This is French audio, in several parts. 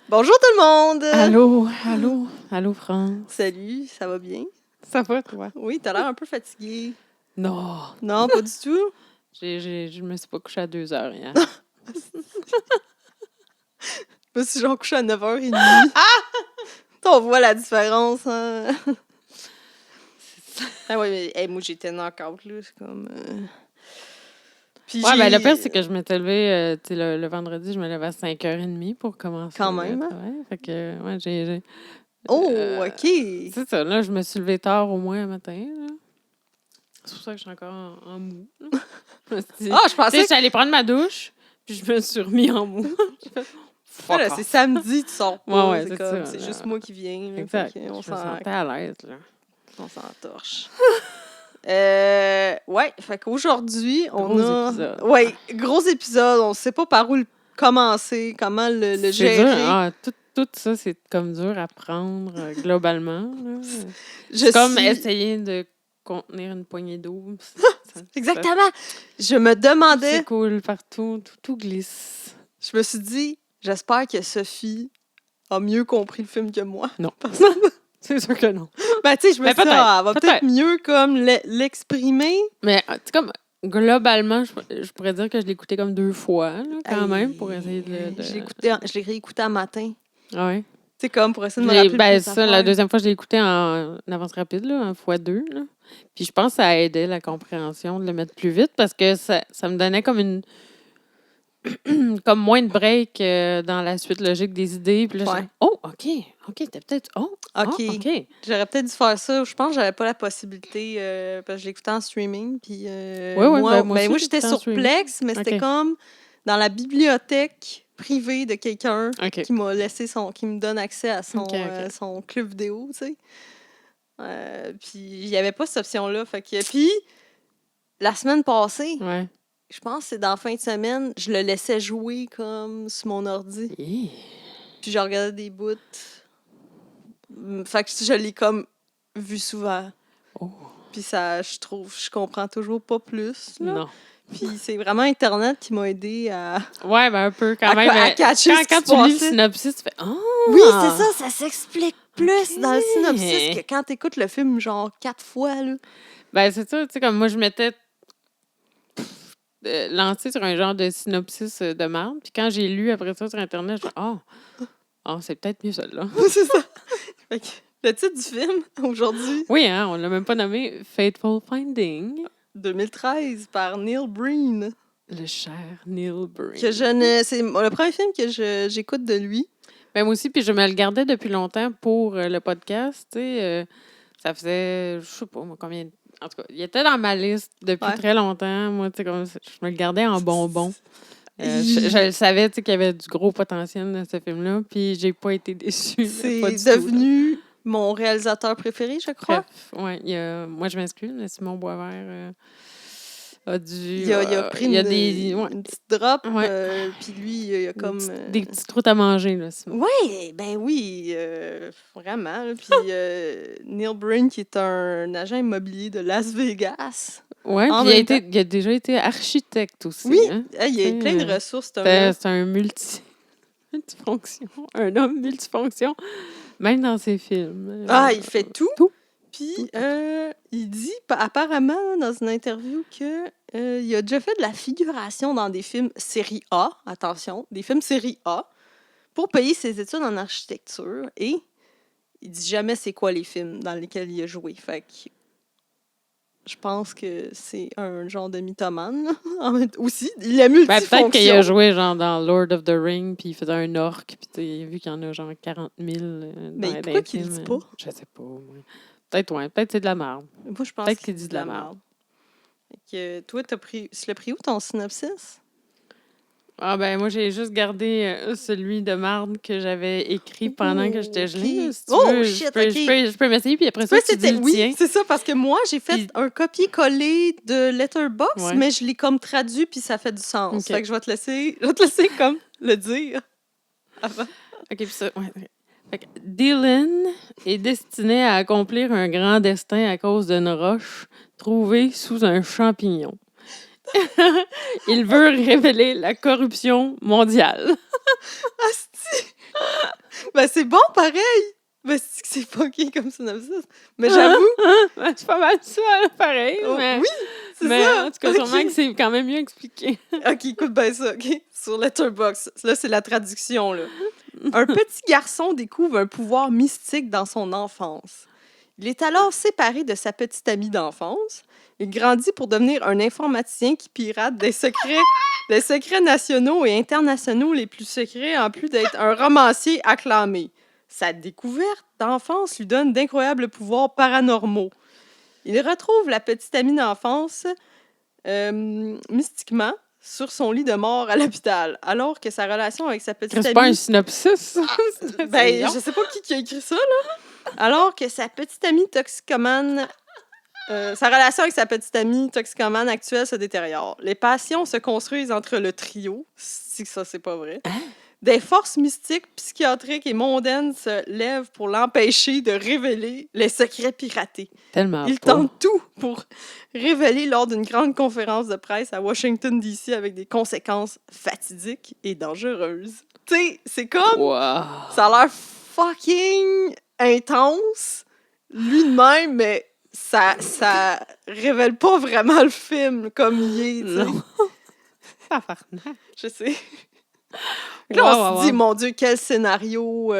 Bonjour tout le monde! Allô, France. Salut, ça va bien? Ça va, toi? Oui, t'as l'air un peu fatigué. Non. Non, pas du tout? Je me suis pas couchée à 2h hier. Je me suis genre couchée à 9h30. On voit la différence, hein? Ah ouais, mais hey, moi j'étais knock-out, là. C'est comme. Puis Ouais, ben le pire, c'est que je m'étais levée, tu sais, le vendredi, je me levais à 5h30 pour commencer Quand même, le hein? travail. Fait que, ouais, j'ai Oh, OK! c'est ça, là, je me suis levée tard au moins un matin, là. C'est pour ça que je suis encore en mou, là. Je me suis dit, Ah, je tu sais, pensais je que. suis allée prendre ma douche, puis je me suis remis en mou. Fuck Là, off. c'est samedi, tu sors pas. Ouais, c'est c'est comme. ça, C'est là. juste moi qui viens. Là, Exact. fait qu'on Je me sentais à l'aise, là. On s'entorche. Ouais, fait qu'aujourd'hui, on Gros a... épisode. Ouais, gros épisode. On sait pas par où commencer, comment le C'est gérer. dur. Ah, tout ça, c'est comme dur à prendre globalement. Là. Je C'est comme suis... essayer de contenir une poignée d'eau. Exactement! Je me demandais... C'est cool partout, tout glisse. Je me suis dit, j'espère que Sophie a mieux compris le film que moi. Non. Parce que... C'est sûr que non. Ben, tu sais, je me Mais suis dit, peut-être, elle va peut-être mieux comme l'exprimer. Mais c'est comme, globalement, je pourrais dire que je l'ai écouté comme 2 fois, là, quand Hey, même, pour essayer de... Je l'ai réécouté un matin. Ah ouais. C'est comme pour essayer de me rappeler Ben, plus ça, la deuxième fois, je l'ai écouté en avance rapide, là, en x2. Là. Puis je pense que ça a aidé la compréhension de le mettre plus vite parce que ça me donnait comme comme moins de break dans la suite logique des idées. Puis là, Ouais. je oh, OK, t'es peut-être... OK. OK. J'aurais peut-être dû faire ça. Je pense que j'avais pas la possibilité parce que je l'écoutais en streaming. Puis Oui, moi aussi, j'étais en sur streaming. Plex, mais c'était OK. comme dans la bibliothèque privée de quelqu'un OK. qui m'a laissé qui me donne accès à son, OK. son club vidéo, tu sais. Puis il y avait pas cette option-là. Fait que puis la semaine passée, Ouais. je pense que c'est dans la fin de semaine, je le laissais jouer comme sur mon ordi. Hi. Puis je regardais des bouts. Fait que je l'ai comme vu souvent. Oh. Puis ça, je comprends toujours pas plus. Là. Non. Puis c'est vraiment Internet qui m'a aidé à... Ouais, ben un peu quand même. à catcher ce qui quand se tu lis le passait. synopsis, tu fais « Ah! » Oui, c'est ça s'explique plus Ok. dans le synopsis que quand t'écoutes le film genre 4 fois. Là. Ben c'est ça, tu sais, comme moi, je m'étais lancée sur un genre de synopsis de merde. Puis quand j'ai lu après ça sur Internet, je me suis c'est peut-être mieux celle-là. C'est ça. Fait que le titre du film, aujourd'hui, Oui, hein, on l'a même pas nommé Fateful Finding. 2013, par Neil Breen. Le cher Neil Breen. Que c'est le premier film que j'écoute de lui. Ben moi aussi, puis je me le gardais depuis longtemps pour le podcast, tu sais. Ça faisait, je sais pas, moi, combien... En tout cas, il était dans ma liste depuis très longtemps. Moi, tu sais, comme je me le gardais en bonbon. Je le savais, tu sais, qu'il y avait du gros potentiel dans ce film-là, puis j'ai pas été déçue. C'est pas devenu mon réalisateur préféré, je crois. Bref, ouais, moi, je m'excuse, mais Simon Boisvert a dû... Il a pris une petite drop, puis lui, il a comme... Des petites croûtes à manger, là, Simon. Oui, ben oui, vraiment. Puis Neil Breen, qui est un agent immobilier de Las Vegas. Oui, puis il a déjà été architecte aussi. Oui, hein? il y a plein de ressources. C'est un multifonction, un homme multifonction, même dans ses films. Il fait tout. Puis il dit apparemment dans une interview que il a déjà fait de la figuration dans des films série A, attention, des films série A, pour payer ses études en architecture. Et il dit jamais c'est quoi les films dans lesquels il a joué. Fait que je pense que c'est un genre de mythomane. Aussi, il a multifonction. Peut-être qu'il a joué genre dans Lord of the Rings, puis il faisait un orc, puis vu qu'il y en a genre 40 000 Mais pourquoi qu'il le dit pas? Je sais pas. Peut-être c'est de la merde. Moi, je pense peut-être qu'il dit de la merde. Toi, tu l'as pris où ton synopsis? Moi, j'ai juste gardé celui de marde que j'avais écrit pendant que j'étais gelée. Si je peux m'essayer, puis après ça, tu dis le tien. Oui, c'est ça, parce que moi, j'ai fait un copier-coller de Letterboxd, mais je l'ai comme traduit, puis ça fait du sens. Okay. Fait que je vais te laisser comme le dire avant. OK, puis ça, Fait que Dylan est destiné à accomplir un grand destin à cause d'une roche trouvée sous un champignon. Il veut révéler la corruption mondiale. Asti! Ben, c'est bon, pareil! Ben, c'est fucké comme synopsis. Mais j'avoue... C'est pas mal ça, là, pareil. Mais, oui, c'est mais ça! en tout cas, sûrement que c'est quand même mieux expliqué. OK, écoute bien ça, OK? Sur Letterboxd. Là, c'est la traduction, là. Un petit garçon découvre un pouvoir mystique dans son enfance. Il est alors séparé de sa petite amie d'enfance. Il grandit pour devenir un informaticien qui pirate des secrets nationaux et internationaux les plus secrets, en plus d'être un romancier acclamé. Sa découverte d'enfance lui donne d'incroyables pouvoirs paranormaux. Il retrouve la petite amie d'enfance mystiquement sur son lit de mort à l'hôpital, alors que sa relation avec sa petite amie... C'est pas un synopsis? Ben, je sais pas qui a écrit ça, là. Alors que sa petite amie toxicomane... sa relation avec sa petite amie toxicomane actuelle se détériore. Les passions se construisent entre le trio, si ça c'est pas vrai. Des forces mystiques, psychiatriques et mondaines se lèvent pour l'empêcher de révéler les secrets piratés. Tellement Il pas. tente tout pour révéler lors d'une grande conférence de presse à Washington, D.C. avec des conséquences fatidiques et dangereuses. Tu sais, c'est comme... Wow. Ça a l'air fucking intense, lui de même, mais ça révèle pas vraiment le film comme il est, tu sais. Non. Je sais. Là, on se dit, mon Dieu, quel scénario...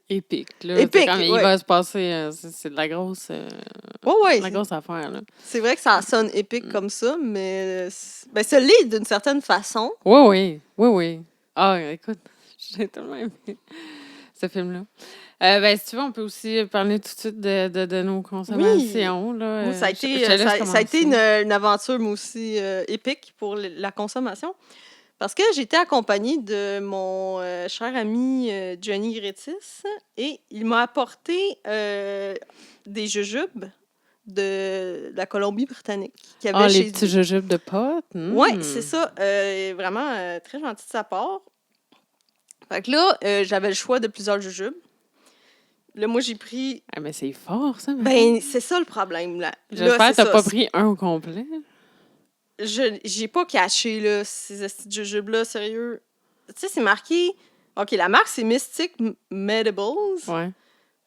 Épique, là. Épique, Comme, il ouais. va se passer... c'est de la grosse... Ouais. de la grosse affaire, là. C'est vrai que ça sonne épique comme ça, mais... Ben, ça l'est d'une certaine façon. Oui. Ah, écoute, j'ai tellement aimé ce film-là. Ben, si tu veux, on peut aussi parler tout de suite de nos consommations. Là. Oui, ça a été une aventure, mais aussi épique pour la consommation. Parce que j'étais accompagnée de mon cher ami Johnny Grétis et il m'a apporté des jujubes de la Colombie-Britannique. Les petits jujubes de potes? Oui, c'est ça. Vraiment très gentil de sa part. Fait que là, j'avais le choix de plusieurs jujubes. Là, moi, j'ai pris... Ah, mais c'est fort, ça. Ben, c'est ça le problème. Là. J'espère que t'as pas pris un au complet. J'ai pas caché, là, ces petits jujubes-là, sérieux. Tu sais, c'est marqué... OK, la marque, c'est Mystic Medibles. Ouais.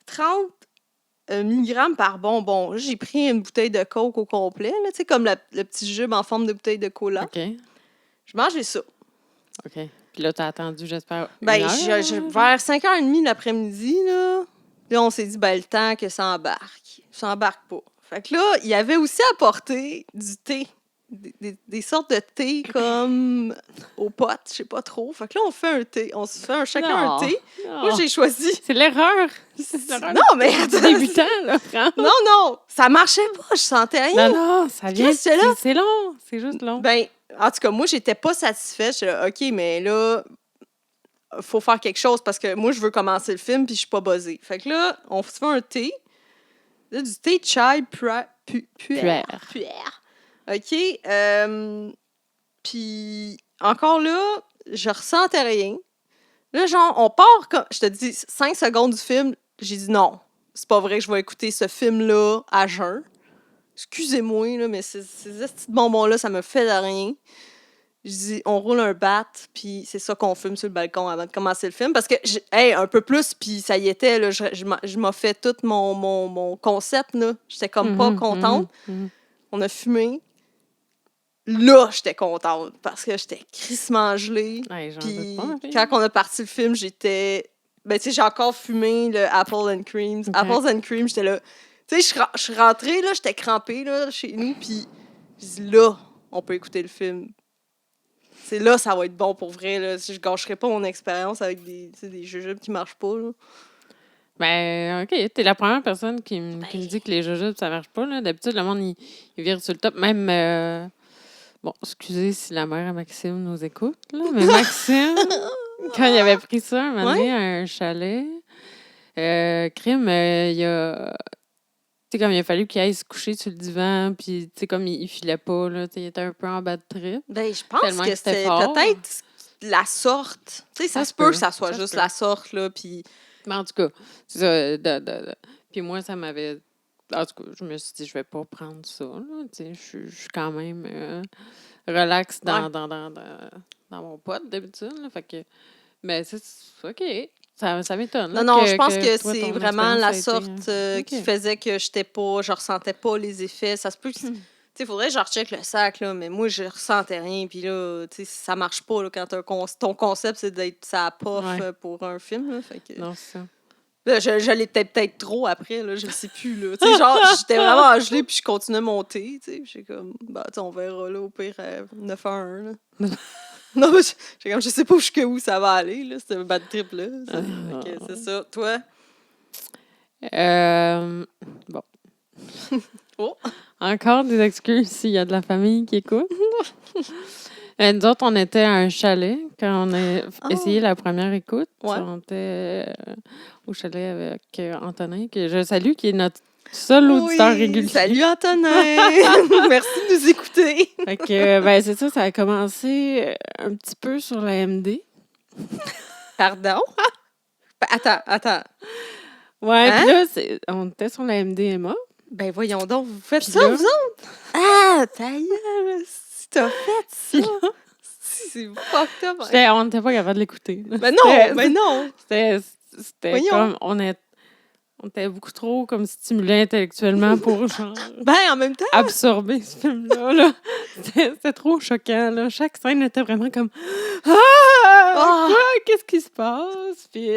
30 mg par bonbon. J'ai pris une bouteille de Coke au complet, là, tu sais, comme le petit jujube en forme de bouteille de cola. OK. Je mangeais ça. OK. Puis là, t'as attendu, j'espère, Ben, une heure, vers 5h30 l'après-midi, là, on s'est dit, ben, le temps que ça embarque. Ça embarque pas. Fait que là, il y avait aussi apporté du thé. Des sortes de thé comme aux potes, je sais pas trop. Fait que là, on fait un thé. On se fait chacun un thé. Moi, j'ai choisi... C'est l'erreur. Non, mais... Débutant, là, franchement. Non, ça marchait pas. Je sentais rien. Non, ça vient... C'est long. C'est juste long. Ben, en tout cas, moi, j'étais pas satisfaite. J'étais là, OK, mais là... faut faire quelque chose parce que moi, je veux commencer le film puis je suis pas buzzée. Fait que là, on se fait un thé. Là, du thé chai puère. OK. Puis encore là, je ressentais rien. Là, genre, on part comme... Je te dis, 5 secondes du film, j'ai dit non. C'est pas vrai que je vais écouter ce film-là à jeun. Excusez-moi, là, mais ces petits bonbons-là, ça me fait de rien. Je dis, on roule un bat, puis c'est ça qu'on fume sur le balcon avant de commencer le film. Parce que, un peu plus, puis ça y était, là, je m'ai fait tout mon concept, là. J'étais comme pas contente. On a fumé. Là, j'étais contente, parce que j'étais crissement gelée. Puis quand on a parti le film, j'étais... Ben, tu sais, j'ai encore fumé le Apple and Cream. Okay. Apples and Cream, j'étais là... Tu sais, je suis rentrée, là, j'étais crampée, là, chez nous, puis je dis, là, on peut écouter le film. C'est là, ça va être bon pour vrai. Là. Je gâcherai pas mon expérience avec des jujubes qui marchent pas. Là. Ben, OK. T'es la première personne qui me dit que les jujubes, ça marche pas. Là. D'habitude, le monde, il vire sur le top. Même, bon, excusez si la mère à Maxime nous écoute, là, mais Maxime, quand il avait pris ça un moment donné à un chalet, crime, il a... Tu sais, comme il a fallu qu'il aille se coucher sur le divan, puis tu sais, comme il filait pas, là, il était un peu en bas de trip. Ben, je pense que c'était peut-être la sorte. Tu sais, ça se peut que ça soit juste la sorte, là, puis... Mais en tout cas, c'est ça. Puis moi, ça m'avait En tout cas, je me suis dit, je vais pas prendre ça. Là. Je suis quand même relax dans mon pot d'habitude. Là. Fait que, mais c'est OK. Ça m'étonne. Non, là, non, je pense que toi, c'est ton vraiment expérience la a été, sorte qui OK. faisait que je ressentais pas les effets. Ça se peut que, tu sais, faudrait que je recheck le sac, là, mais moi, je ressentais rien. Puis là, tu sais, ça marche pas là, quand ton concept, c'est d'être ça pof Ouais. pour un film. Là, fait que, Non, c'est ça. là, je l'ai peut-être trop après, là, je sais plus. Là. Tu sais, genre, j'étais vraiment gelée, puis je continuais à monter. Tu sais, j'ai comme, bah, tu sais, on verra, là, au pire, 9 à 1. Là. Non, mais j'ai comme, je sais pas jusqu'où ça va aller, là, ce bad trip-là. C'est ça. Toi? Bon. Oh! Encore des excuses s'il y a de la famille qui écoute. Nous autres, on était à un chalet quand on a essayé la première écoute. Ouais. On était au chalet avec Antonin, que je salue, qui est notre seul auditeur régulier. Salut Antonin! Merci de nous écouter. Fait que, ben, c'est ça a commencé un petit peu sur la MD. Pardon? Attends. Ouais, Hein? puis là, on était sur la MDMA. Ben voyons donc, vous faites Puis ça, là- vous autres? Ah, ta gueule! Si t'as fait ça! C'est fucked up. On n'était pas capable de l'écouter. Ben non, ben non! C'était Voyons. comme... On était beaucoup trop comme stimulés intellectuellement pour genre Ben, en même temps, absorber ce film-là. Là. C'était trop choquant. Là. Chaque scène était vraiment comme Ah! Quoi? Qu'est-ce qui se passe? Puis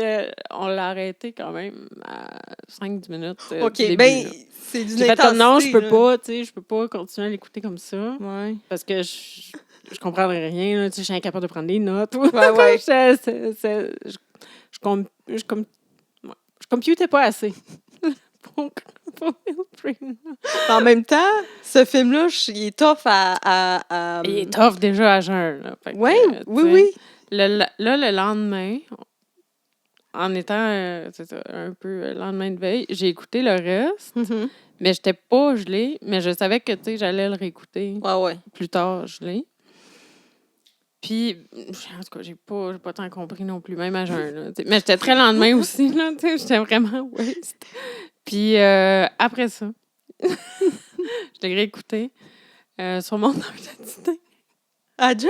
on l'a arrêté quand même à 5-10 minutes. OK, du début, ben, là. c'est d'une J'ai fait intensité. comme non, je peux là. pas, tu sais, je peux pas continuer à l'écouter comme ça. Ouais. Parce que je comprendrais rien, là, tu sais, je suis incapable de prendre des notes. Ouais. Ouais. Je computais pas assez. pour Neil. En même temps, ce film-là, il est tough à Il est tough déjà à jeun. Là. Fait que, ouais, tu oui. sais, le lendemain, en étant c'est ça, un peu lendemain de veille, j'ai écouté le reste, Mhm. mais j'étais pas gelée, mais je savais que tu sais, j'allais le réécouter Ouais. plus tard gelée. Puis, en tout cas, j'ai pas tant compris non plus, même à jeun. Là, mais j'étais très lendemain aussi, là, tu sais, j'étais vraiment waste. Puis après ça, je l'ai réécouté sur mon heure de dîner. À job?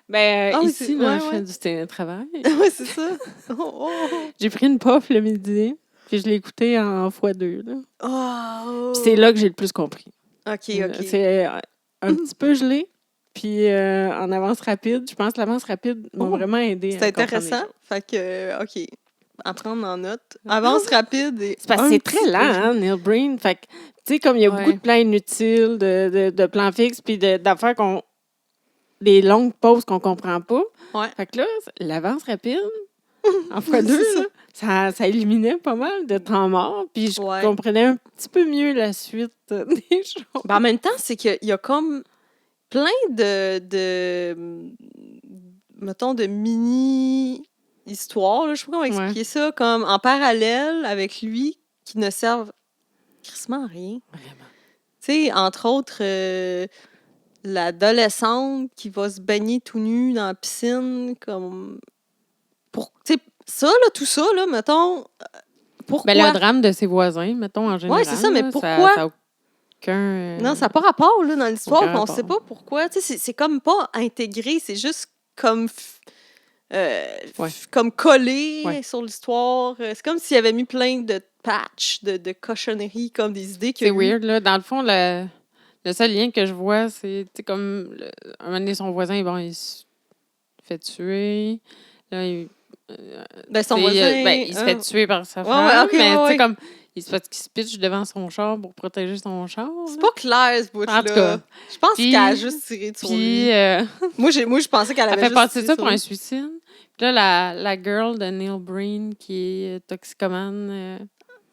Ben, oui, ici, là, je fais du télétravail. Oui, c'est ça. Oh. J'ai pris une puff le midi, puis je l'ai écouté en x2. Là. Oh. Puis c'est là que j'ai le plus compris. OK. C'est un petit peu gelé, puis en avance rapide. Je pense que l'avance rapide m'a vraiment aidé. C'est intéressant. Fait que, OK. À prendre en note. Avance rapide et. C'est parce que c'est très lent, hein, Neil Breen. Fait que, tu sais, comme il y a beaucoup de plans inutiles, de plans fixes, puis d'affaires des longues pauses qu'on comprend pas. Ouais. Fait que là, l'avance rapide, en x2, ça éliminait pas mal de temps mort, puis je comprenais un petit peu mieux la suite des choses. Ben, en même temps, c'est qu'il y a comme plein de mettons, de mini-histoires, là, je sais pas comment expliquer ça, comme en parallèle avec lui, qui ne servent crissement à rien. Vraiment. Tu sais, entre autres, l'adolescente qui va se baigner tout nu dans la piscine, comme... Tu sais, ça, là, tout ça, là, mettons, pourquoi? Ben, le drame de ses voisins, mettons, en général. Oui, c'est ça, mais pourquoi? Ça n'a aucun... Non, ça n'a pas rapport, là, dans l'histoire, on ne sait pas pourquoi. Tu sais, c'est comme pas intégré, c'est juste comme... comme collé sur l'histoire. C'est comme s'il avait mis plein de patchs, de cochonneries, comme des idées que... C'est weird, là. Dans le fond, le seul lien que je vois, c'est comme un moment donné, son voisin, bon, il se fait tuer. Là, son voisin... il se fait tuer par sa femme, mais tu sais, comme, il se pitch devant son char pour protéger son char. C'est pas clair, ce bout-là. En tout cas, je pense qu'elle a juste tiré sur lui. Moi, je pensais qu'elle avait juste fait passer ça pour un suicide. Puis là, la girl de Neil Breen, qui est toxicomane...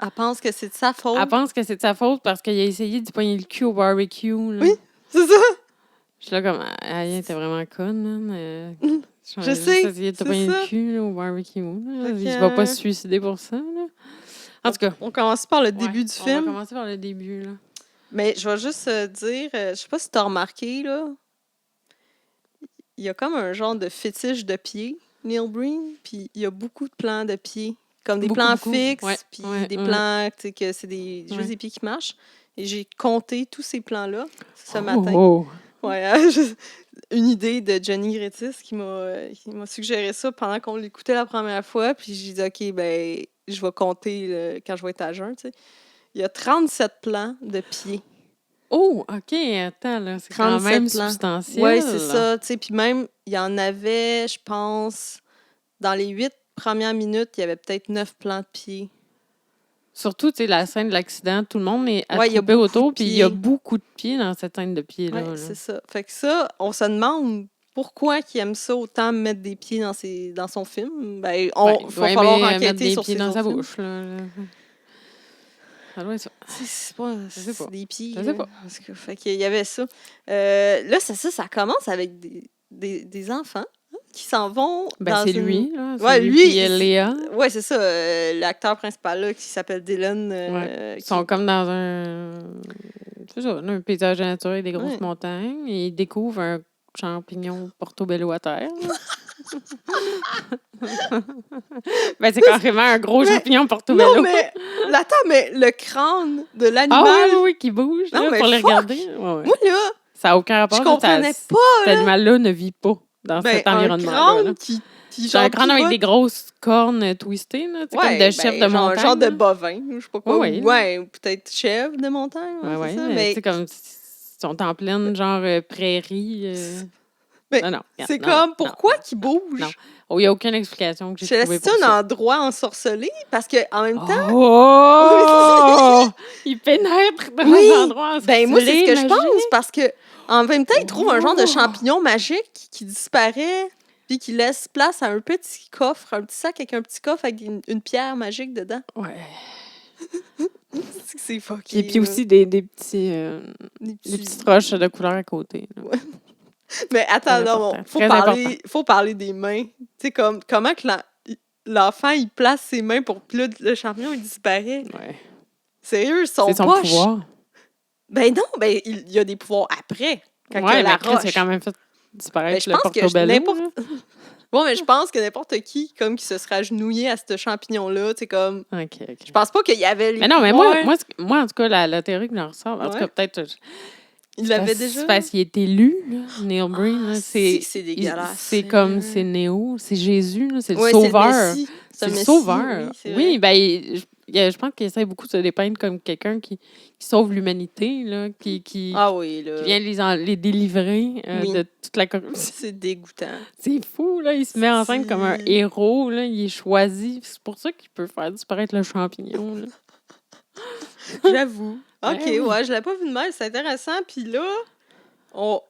elle pense que c'est de sa faute. Elle pense que c'est de sa faute parce qu'il a essayé de pogner le cul au barbecue. Là. Oui, c'est ça. Je suis là comme, elle était vraiment conne, man. Je sais. Essayé de te pogner le cul là, au barbecue. Là. Il va pas se suicider pour ça. Là. En tout cas. On commence par le début du film. On va commencer par le début. Là. Mais je vais juste dire, je sais pas si tu as remarqué, là, il y a comme un genre de fétiche de pied, Neil Breen, puis il y a beaucoup de plans de pieds comme des Beaucoup, plans beaucoup. fixes, Ouais, puis ouais, des ouais. plans, tu sais, que c'est juste Ouais. des pieds qui marchent. Et j'ai compté tous ces plans-là ce matin. Oh! Ouais, une idée de Johnny Grétis qui m'a suggéré ça pendant qu'on l'écoutait la première fois. Puis j'ai dit, OK, ben, je vais compter quand je vais être à jeun, tu sais. Il y a 37 plans de pieds. Oh, OK, attends, là, c'est quand 37 même plans. substantiel. Ouais, c'est ça, tu sais. Puis même, il y en avait, je pense, dans les 8 premières minutes, il y avait peut-être 9 plans de pieds. Surtout, tu sais, la scène de l'accident, tout le monde est Ouais, il y a attroupé beaucoup autour, de puis il y a pieds. beaucoup de pieds dans cette scène de pieds-là. Ouais, là. c'est ça. Fait que ça, on se demande pourquoi il aime ça autant mettre des pieds dans son film. Ben, Ben, va il doit falloir aimer mettre enquêter des sur pieds ses dans sa autres films. bouche. Là. Ça doit être ça. C'est pas, Je sais pas. c'est des pieds. Je sais là. pas. Parce que, fait qu'il y avait ça. Là, ça commence avec des enfants qui s'en vont Ben, dans c'est une... lui, là. C'est Ouais, lui, lui, puis Léa. ouais, c'est ça. L'acteur principal, là, qui s'appelle Dylan. Ouais. Ils qui- sont comme dans c'est ça, un paysage de nature avec des grosses Ouais. montagnes. Et ils découvrent un champignon portobello à terre. Ben, c'est carrément un gros Mais- champignon portobello. Non, mais... Attends, mais le crâne de Ah l'animal... oui, qui bouge Non, là, mais pour les fuck! regarder. Ouais, ouais. Moi, là, Ça n'a aucun rapport. je là, comprenais cet pas, là. animal-là ne vit pas dans Ben, cet un environnement-là. crâne qui C'est un crâne avec pivote. des grosses cornes twistées, là, Ouais, comme de chèvre de genre, montagne. genre de là. bovin, je sais pas quoi. Ouais, Ouais, là. ou peut-être chèvre de montagne, Ouais, c'est ouais. ça. Tu Mais sais, comme ils sont en pleine, genre, prairie. Mais Non, c'est non, comme, non, pourquoi non, qu'il non, bouge? non. Oh, il n'y a aucune explication que j'ai Je trouvée laisse pour ça ça. un endroit ensorcelé parce que en même temps, Oh! Il pénètre dans Oui! un endroit ben moi c'est ce que je magique. pense parce que en même temps, il trouve un genre de Oh! champignon magique qui disparaît puis qui laisse place à un petit coffre, un petit sac avec un petit coffre avec une pierre magique dedans. Ouais. C'est fucké. Puis là. aussi des petits, Des des petits- petites roches de couleur à côté. là. Mais attends, Très non, important, faut très faut parler des mains. Tu sais, comment que l'enfant, il place ses mains pour... Puis là, le champignon, il disparaît. Ouais. Sérieux, son C'est son poche. pouvoir. Ben non, ben il y a des pouvoirs après. Quand Ouais, il y a la mais Chris, roche. il a quand même fait disparaître Ben, je le pense que portobello. n'importe... là. Bon, mais je pense que n'importe qui, comme qui se serait agenouillé à ce champignon-là, tu sais, comme... OK, OK. Je pense pas qu'il y avait les Mais non, mais pouvoirs. moi, en tout cas, la théorie que j'en ressors, en tout Ouais. cas, peut-être... Il l'avait déjà. C'est parce qu'il est élu, là, Neil Breen. Ah, là, c'est dégueulasse. c'est comme, c'est Néo, c'est Jésus, là, c'est le Ouais, sauveur. c'est le Messie. C'est le Messie, sauveur. Oui, c'est Oui, vrai. ben, je pense qu'il essaie beaucoup de se dépeindre comme quelqu'un qui sauve l'humanité, là, qui Ah oui, là. vient les délivrer Oui. de toute la corruption. C'est dégoûtant. C'est fou, là. Il se met en scène comme un héros, là. Il est choisi. C'est pour ça qu'il peut faire disparaître le champignon, là. J'avoue. OK, oui. ouais, je l'ai pas vu de même. C'est intéressant. Puis là, moi,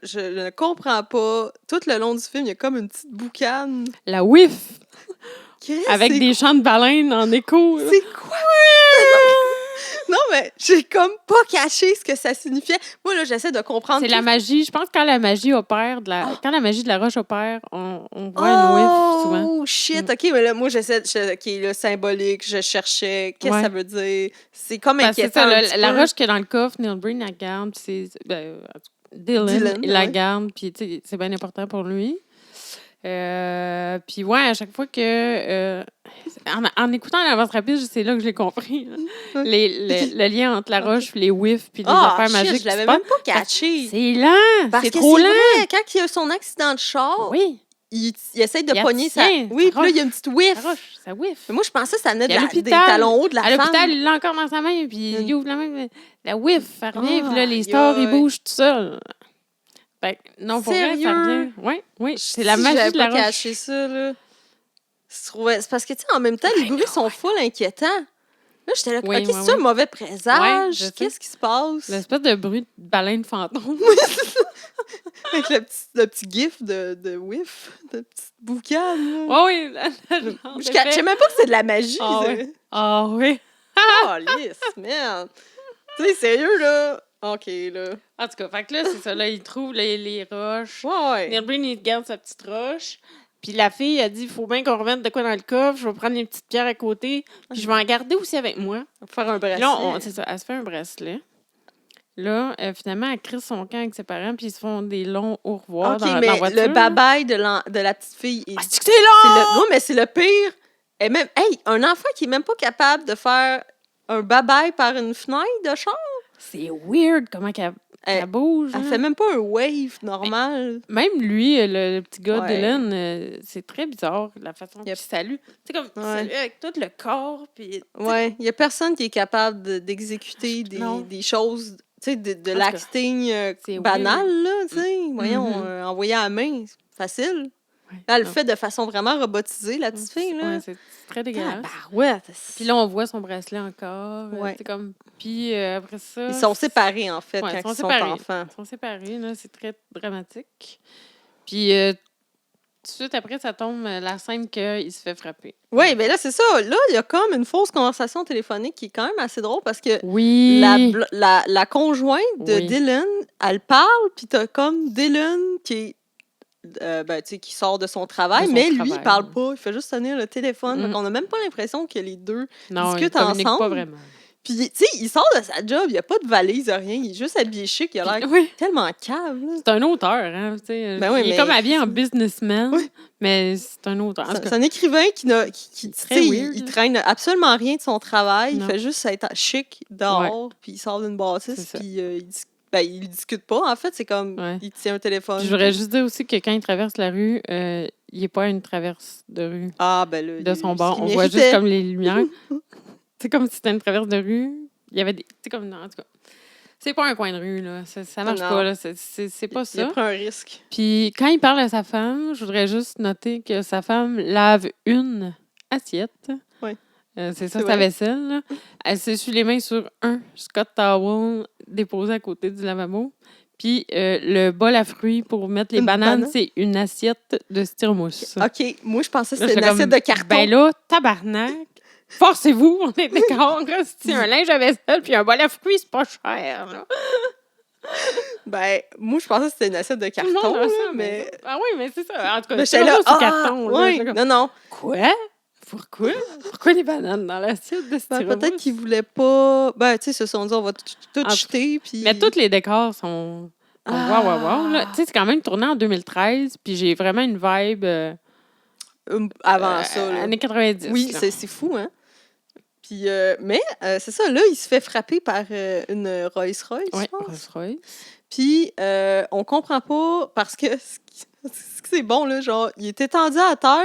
je ne comprends pas. Tout le long du film, il y a comme une petite boucane. La whiff! Chris, Avec c'est des chants de baleines en écho. là. C'est quoi? Non, mais j'ai comme pas caché ce que ça signifiait. Moi, là, j'essaie de comprendre. C'est la magie. Je pense que quand la magie opère, quand la magie de la roche opère, on voit une whiff souvent. Oh, shit. OK, mais là, moi, OK, le symbolique, je cherchais. Qu'est-ce que ça veut dire? C'est comme Parce que inquiétant. ça, un petit la peu. roche qui est dans le coffre, Neil Breen la garde, puis Dylan, il la ouais. garde, puis tu sais, c'est bien important pour lui. Puis ouais, à chaque fois que... en écoutant l'avance rapide, c'est là que je l'ai compris. là. Le lien entre la roche, puis les whiffs, puis les affaires magiques. Je l'avais qui se même pas catché. C'est lent! Parce C'est que trop c'est lent! vrai, quand il a son accident de char, Oui, il essaie de Il pogner sa... tient, Oui, sa puis là, il y a une petite whiff. la roche, ça whiff. Mais moi, je pensais que ça venait Puis à des l'hôpital, talons hauts de la À femme. l'hôpital, il l'a encore dans sa main, puis il ouvre la main, la whiff, elle revient, puis là, les Aïe, stars, ils aïe. bougent tout seuls. Fait que, non, pour vrai, ça Sérieux? revient. Oui, c'est la Si magie j'avais de la pas roche. caché ça, là. C'est parce que, tu sais, en même temps, les bruits sont full inquiétants. Là, j'étais là, Oui, OK, oui, c'est un oui. mauvais Ouais, présage? je sais. Qu'est-ce qui se passe? L'espèce de bruit de baleine fantôme. Avec le petit gif de whiff, de petite boucane. Oh, oui, Je sais même pas que c'est de la magie. Ah ça. ouais. Ah oui. Oh, lisse, merde. Tu sais, sérieux, là? OK, là. En tout cas, fait que là, c'est ça. Là, il trouve les roches. Ouais. Neil Breen, il garde sa petite roche. Puis la fille, a dit, il faut bien qu'on remette de quoi dans le coffre. Je vais prendre les petites pierres à côté. Puis je vais en garder aussi avec moi. On va faire un bracelet. Puis là, c'est ça, elle se fait un bracelet. Là, finalement, elle crisse son camp avec ses parents, puis ils se font des longs au revoir OK, dans mais la voiture. le babaille de la petite fille... Ah, c'est que c'est long! Non, mais c'est le pire. Et même, hey, un enfant qui est même pas capable de faire un bye-bye par une fenêtre de char. C'est weird comment qu'elle bouge. Elle hein. fait même pas un wave normal. Même lui, le petit gars Ouais. Dylan, c'est très bizarre la façon qu'il salue. Tu sais, comme il salue avec tout le corps. Puis, ouais, il y a personne qui est capable d'exécuter des choses, tu sais, de l'acting banal, là, tu sais. Voyons, envoyer à la main, c'est facile. Ouais, Elle le fait de façon vraiment robotisée, la petite fille, là. Ouais, c'est très dégueulasse. Ouais. Puis là, on voit son bracelet encore. C'est comme... Puis après ça... Ils sont séparés, en fait, quand ils sont enfants. Ils sont séparés, là. C'est très dramatique. Puis tout de suite après, ça tombe la scène qu'il se fait frapper. Oui, mais là, c'est ça. Là, il y a comme une fausse conversation téléphonique qui est quand même assez drôle parce que la conjointe de Dylan, elle parle, puis t'as comme Dylan qui est qui sort de son travail, lui, il parle pas. Il fait juste tenir le téléphone. Donc, on n'a même pas l'impression que les deux discutent ensemble. Pas vraiment. Puis, tu sais, il sort de sa job, il n'y a pas de valise, rien. Il est juste habillé chic. Il a l'air tellement cave. Là. C'est un auteur, hein. Il est comme habillé en businessman, mais c'est un auteur. C'est un écrivain qui traîne absolument rien de son travail. Il fait juste être chic dehors, puis il sort d'une bâtisse, puis il discute pas, en fait. C'est comme, il tient un téléphone. Je voudrais juste dire aussi que quand il traverse la rue, il n'est pas à une traverse de rue. Ah, ben là. De son bord. On voit juste comme les lumières. C'est comme si c'était une traverse de rue. Il y avait des... C'est comme... Non, en tout cas, c'est pas un coin de rue, là. Ça marche pas, là. C'est pas ça. Il a pris un risque. Puis quand il parle à sa femme, je voudrais juste noter que sa femme lave une assiette. Oui. C'est ça, sa vaisselle, là. Elle s'essuie les mains sur un Scott Towel déposé à côté du lavabo. Puis le bol à fruits pour mettre les bananes, c'est une assiette de styromousse. OK. Moi, je pensais que c'était une assiette de carton. Ben là, tabarnak! Forcez-vous, on est d'accord. C'est un linge à vaisselle puis un bol à fruits, c'est pas cher, là. Ben, moi, je pensais que c'était une assiette de carton, là, mais... Ah oui, mais c'est ça. En tout cas, c'est là, carton. Ouais. Là, non. Quoi? Pourquoi? Pourquoi les bananes dans l'assiette de styromousse? Peut-être qu'ils voulaient pas... Ben, tu sais, se sont dit, on va tout jeter, puis... Mais tous les décors sont... Wow. Tu sais, c'est quand même tourné en 2013, puis j'ai vraiment une vibe... avant ça, là. Années 90. Oui, c'est fou, hein? Puis, mais c'est ça, là, il se fait frapper par une Rolls-Royce, je pense. Rolls-Royce. Puis, on comprend pas, parce que c'est bon, là, genre, il est étendu à terre,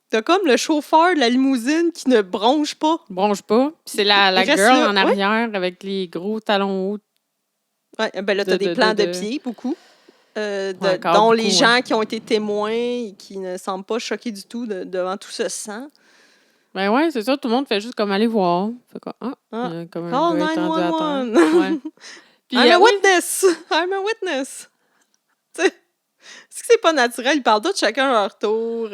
t'as comme le chauffeur de la limousine qui ne bronche pas. Bronche pas. Puis c'est la girl en arrière avec les gros talons hauts. Ouais, ben là, t'as des plans de pied, beaucoup. Dont les gens qui ont été témoins et qui ne semblent pas choqués du tout devant tout ce sang. Ben ouais, c'est ça, tout le monde fait juste comme aller voir. Fait comme, comme un gars étendu à terre. Ouais. Puis, I'm a witness! I'm a witness! Tu sais, c'est pas naturel. Ils parlent tous chacun à leur tour.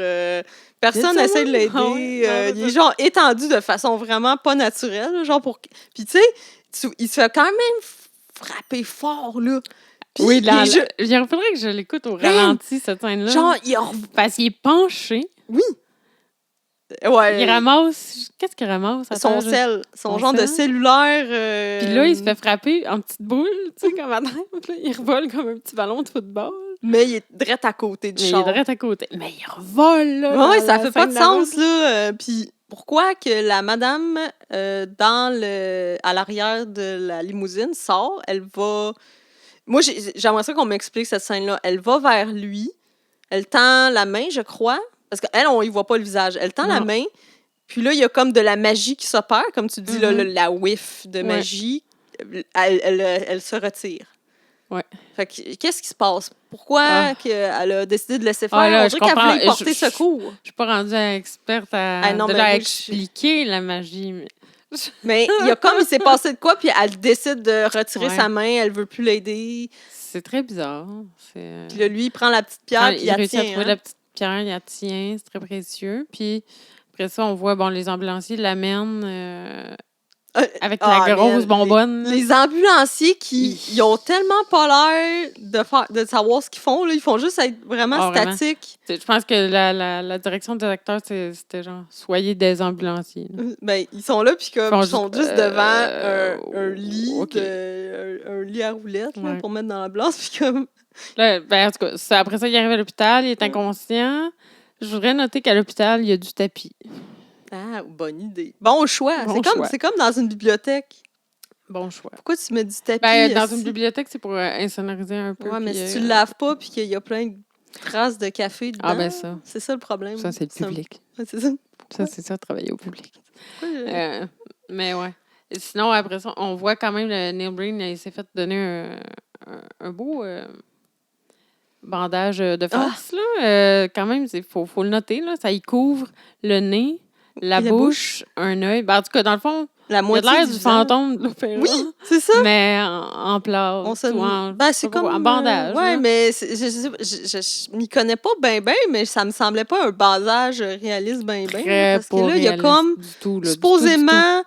Personne n'essaie de l'aider. Il est genre étendu de façon vraiment pas naturelle. Genre pour... Puis tu sais, il se fait quand même frapper fort, là. Puis oui, il faudrait que je l'écoute au ralenti, cette scène-là. Genre, parce qu'il est penché. Oui. Ouais. Il ramasse... Qu'est-ce qu'il ramasse? Son genre de cellulaire. Puis là, il se fait frapper en petite boule, tu sais, comme à terre. Il revole comme un petit ballon de football. Mais il est direct à côté du char. Il est direct à côté. Mais il revole, là. Oui, ça fait pas de sens, là. Puis pourquoi que la madame, à l'arrière de la limousine, sort, elle va... Moi, j'aimerais ça qu'on m'explique cette scène-là. Elle va vers lui, elle tend la main, je crois, parce qu'elle, on y voit pas le visage. Elle tend la main, puis là, il y a comme de la magie qui s'opère, comme tu dis, là, la whiff de magie. Elle se retire. Ouais. Fait que, qu'est-ce qui se passe? Pourquoi qu'elle a décidé de laisser faire? On dirait qu'elle voulait porter secours. Je suis pas rendue experte à expliquer la magie. Mais il s'est passé de quoi, puis elle décide de retirer sa main, elle veut plus l'aider. C'est très bizarre. Puis là, lui, il prend la petite pierre, puis il réussit à trouver la petite pierre, il la tient, c'est très précieux. Puis après ça, on voit, les ambulanciers l'amènent avec la grosse bonbonne. Les ambulanciers ils ont tellement pas l'air de savoir ce qu'ils font. Là. Ils font juste être vraiment statiques. Je pense que la direction des acteurs, c'était genre « Soyez des ambulanciers ». Ben, ils sont là, puis ils sont juste devant un lit, un lit à roulettes là, pour mettre dans l'ambulance. Puis comme... Là, en tout cas, après ça, il arrive à l'hôpital, il est inconscient. Je voudrais noter qu'à l'hôpital, il y a du tapis. Ah, bonne idée. Bon choix. Bon choix. C'est comme dans une bibliothèque. Bon choix. Pourquoi tu mets du tapis? Ben, dans une bibliothèque, c'est pour insonoriser un peu. Ouais, mais puis, si tu le laves pas puis qu'il y a plein de traces de café dedans, ben ça. c'est ça le problème. Ça, c'est le public. Ouais, c'est ça. Ça, c'est ça, travailler au public. Pourquoi Mais ouais. Et sinon, après ça, on voit quand même le Neil Breen, il s'est fait donner un beau bandage de face. Là. Quand même, il faut le noter. Là. Ça y couvre le nez, la bouche, un œil. Ben, en tout cas, dans le fond, la il a l'air du fantôme de l'opéra. Oui, c'est ça. Mais en plâtre ou en, c'est comme en bandage. ouais, là. mais je m'y connais pas bien, mais ça me semblait pas un bandage réaliste bien. Parce que là, il y a comme, du tout, là, supposément,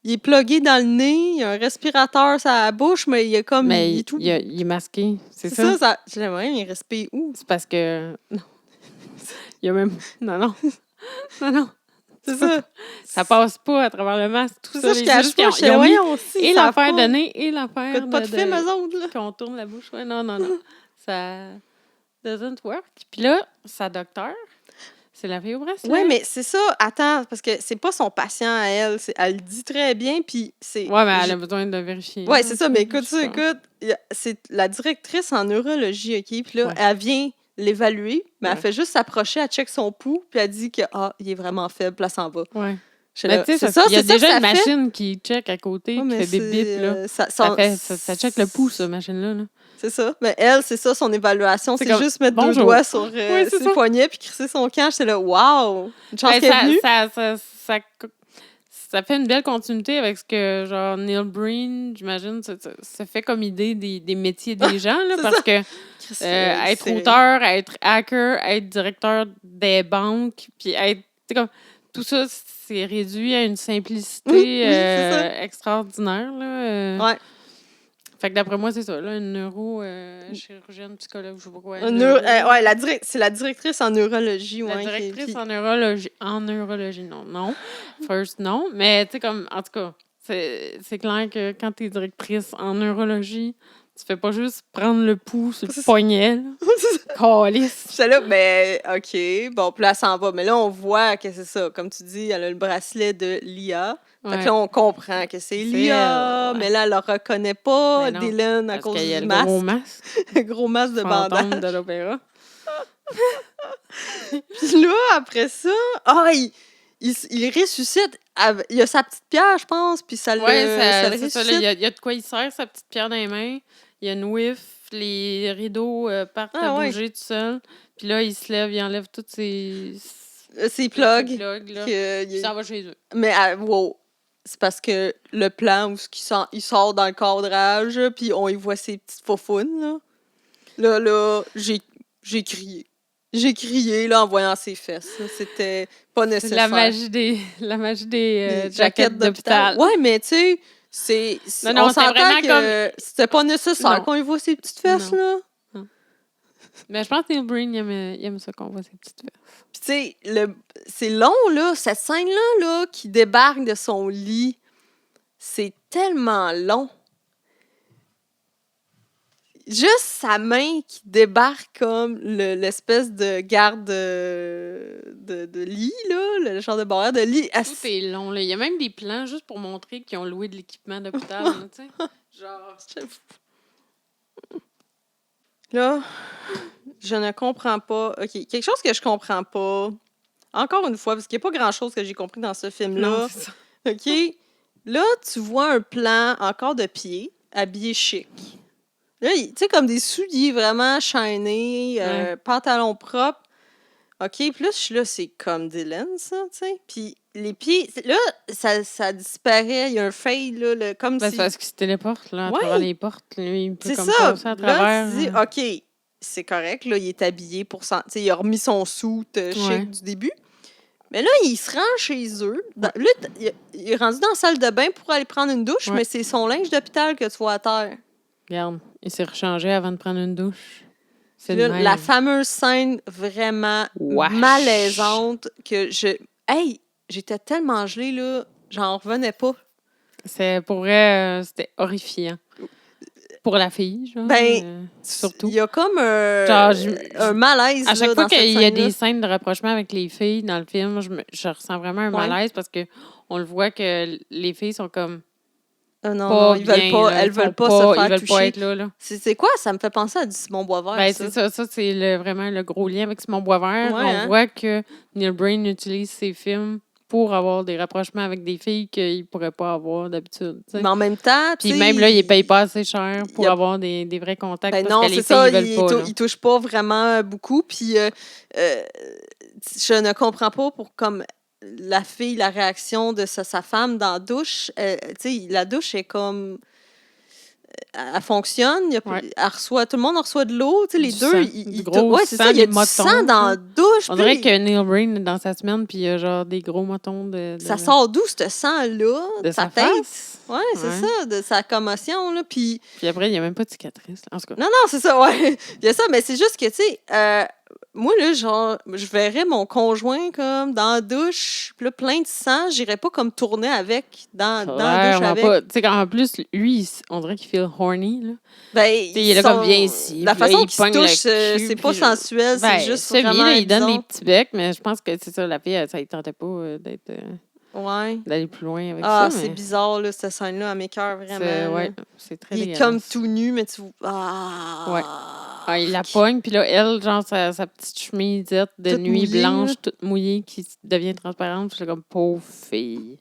il est plugué dans le nez, il y a un respirateur sur la bouche, mais il y a comme... Mais il est tout... il est masqué, c'est ça. ça? J'aimerais, il respire où? C'est parce que... Non. Il y a même... Non. C'est ça. Ça passe pas à travers le masque, tout ça. Je cache pas, je voyons aussi. Et l'affaire de nez, et l'affaire de... pas de film, eux autres, là. Qu'on tourne la bouche. Ouais, non. Ça doesn't work. Puis là, sa docteur, c'est la fille au bracelet. Oui, mais c'est ça. Attends, parce que c'est pas son patient à elle. Elle le dit très bien, puis c'est... Ouais, mais elle a besoin de vérifier. Oui, c'est ça. Mais écoute, c'est la directrice en neurologie, OK? Puis là, elle vient l'évaluer, mais elle fait juste s'approcher, elle check son pouls, puis elle dit que, il est vraiment faible, puis elle s'en va. Ouais. Mais tu sais, il y a déjà une machine qui check à côté, qui fait des bips, là. Ça check le pouls, cette machine-là, là. C'est ça. Mais elle, c'est ça, son évaluation. C'est juste mettre deux doigts sur ses poignets puis crisser son camp. J'étais là, wow! Une chance qu'elle est venue. Ça fait une belle continuité avec ce que, genre, Neil Breen, j'imagine, ça fait comme idée des métiers des gens, là, parce que être auteur, être hacker, être directeur des banques, puis être, comme, tout ça, c'est réduit à une simplicité extraordinaire, là. Ouais. Fait que d'après moi, c'est ça, là, une neurochirurgienne, psychologue, je sais pas quoi. C'est la directrice en neurologie. La directrice en neurologie, non. First, non. Mais, tu sais, comme, en tout cas, c'est clair que quand t'es directrice en neurologie, tu fais pas juste prendre le pouls sur le poignet, là. Calice. J'étais là, mais OK, bon, puis là, elle s'en va. Mais là, on voit que c'est ça. Comme tu dis, elle a le bracelet de l'IA. Fait que là, on comprend que c'est l'IA, mais là, elle le reconnaît pas, Dylan, à cause du masque. Gros masque. Le gros masque de bandage. De l'opéra. Puis là, après ça, il ressuscite. Il a sa petite pierre, je pense, puis ça le ressuscite. Ça, il y a de quoi il sert, sa petite pierre dans les mains. Il y a une whiff, les rideaux partent à bouger tout seul. Puis là, il se lève, il enlève toutes ses plugs. Là. Il s'en va chez eux. Mais, wow. C'est parce que le plan où il sort dans le cadrage, puis on y voit ses petites faufounes, là. Là, j'ai crié. J'ai crié, là, en voyant ses fesses. Là. C'était pas nécessaire. La magie des jaquettes d'hôpital. Ouais, mais tu sais, on s'entend que c'était pas nécessaire qu'on y voit ses petites fesses, là. Non. Mais je pense que Neil Breen, il aime ça qu'on voit ses petites fesses. Puis tu sais, c'est long, là, cette scène-là, là, qui débarque de son lit. C'est tellement long. Juste sa main qui débarque comme l'espèce de garde de lit, là, le genre de barrière de lit. Tout est long, là. Il y a même des plans juste pour montrer qu'ils ont loué de l'équipement d'hôpital, tu sais. Genre... Là, je ne comprends pas. OK, quelque chose que je comprends pas. Encore une fois, parce qu'il n'y a pas grand-chose que j'ai compris dans ce film-là. Non, c'est ça. OK? Là, tu vois un plan encore de pied, habillé chic. Là, tu sais, comme des souliers vraiment shiny, pantalon propre. OK, puis là, je suis là, c'est comme Dylan, ça, tu sais. Puis les pieds, là, ça disparaît. Il y a un fade, là, comme si... C'est parce qu'il se téléporte, là, à travers les portes. Lui, il peut comme ça. Passer à travers. Là, tu dis, OK, c'est correct, là, il est habillé pour... Tu sais, il a remis son suit chic du début. Mais là, il se rend chez eux. Là, il est rendu dans la salle de bain pour aller prendre une douche, mais c'est son linge d'hôpital que tu vois à terre. Regarde, il s'est rechangé avant de prendre une douche. C'est là, la fameuse scène vraiment malaisante que j'étais tellement gelée, là, j'en revenais pas. Pour vrai, c'était horrifiant. pour la fille, genre. Surtout. Il y a comme Genre, un malaise à chaque là, fois dans cette qu'il y a scène-là. des scènes de rapprochement avec les filles dans le film, je ressens vraiment un Ouais. malaise parce que on le voit que les filles sont comme Non, ils veulent pas, elles veulent pas se faire ils veulent toucher. pas être là. C'est quoi? Ça me fait penser à du Simon Boisvert, Ben, ça. c'est ça. Ça, c'est vraiment le gros lien avec Simon Boisvert. Ouais, On hein? voit que Neil Breen utilise ses films pour avoir des rapprochements avec des filles qu'il ne pourrait pas avoir d'habitude. Tu sais. Mais en même temps, tu Puis sais, même là, il ne paye pas assez cher pour il y a- avoir des vrais contacts Ben parce non, que les c'est filles, ça, ils veulent pas. Là. il touche pas vraiment beaucoup. Puis je ne comprends pas pour comme la fille, la réaction de sa femme dans la douche. Tu sais, la douche est comme. Elle fonctionne, Ouais. elle reçoit, tout le monde reçoit de l'eau, tu sais, les Du deux, sang, ils, du gros ouais, c'est sang, ça, il y a des du motons, sang dans la ça. douche. On puis dirait que Neil Breen est dans sa semaine, puis il y a genre des gros motons de ça sort d'où, ce sang-là? de sa sa tête? face. Ouais, c'est ça, de sa commotion, là, puis... Puis après, il n'y a même pas de cicatrice. En tout cas. Non, c'est ça, ouais. Il y a ça, mais c'est juste que, tu sais, moi, là, genre, je verrais mon conjoint comme dans la douche, puis là, plein de sang, j'irais pas comme tourner avec, dans la douche avec. Tu sais, en plus, lui, on dirait qu'il feel horny, là. Ben, Il est là comme bien ici. La puis là, façon il qu'il se pogne le touche, cul, c'est puis pas sensuel, Ben, c'est juste semi, vraiment là, il donne bizarre. des petits becs, mais je pense que c'est ça, la fille, ça ne tentait pas Ouais. d'aller plus loin avec ça. Ah, c'est mais bizarre, là, cette scène-là, à mes cœurs, vraiment. ouais, là. c'est très Il est dégueulasse. comme tout nu, mais tu vois... Ouais. Ah, il la pogne, puis là, elle, genre, sa petite chemisette de Toute nuit mouillée, blanche, là. toute mouillée, qui devient transparente. Puis je suis comme, pauvre fille.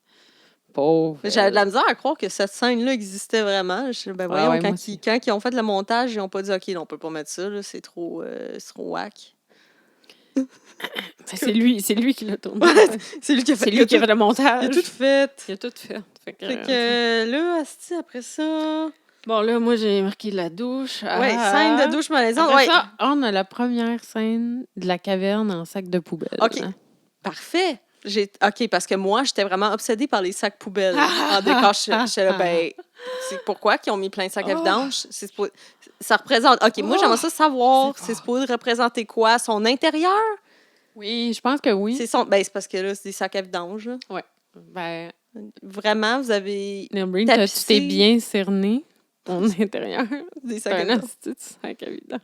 Pauvre. Mais j'avais de la elle. misère à croire que cette scène-là existait vraiment. Ben voyons, ouais, moi quand aussi. ils ont fait le montage, ils n'ont pas dit « OK, là, on peut pas mettre ça, là, c'est trop whack. » Ben, c'est lui qui l'a tourné. C'est lui qui a fait, C'est lui qui a fait le il montage. a tout fait. Il a tout fait. Fait Fait que là, asti, après ça... Bon, là, moi, j'ai marqué la douche. Ouais, scène de douche malaisante. Après Ouais. ça, on a la première scène de la caverne en sac de poubelle. OK. Parfait. OK, parce que moi, j'étais vraiment obsédée par les sacs poubelles. En décache, j'étais là, ben, c'est pourquoi qu'ils ont mis plein de sacs à vidange? Ça représente... OK, moi, j'aimerais ça savoir, c'est supposé représenter quoi? Son intérieur? Oui, je pense que oui. Ben, c'est parce que là, c'est des sacs à vidange. Là. Ouais. Ben, Vraiment, vous avez Neil Breen, tapissé tu t'es bien cerné ton intérieur. des C'est sacs à un vidange. astuce de sac à vidange.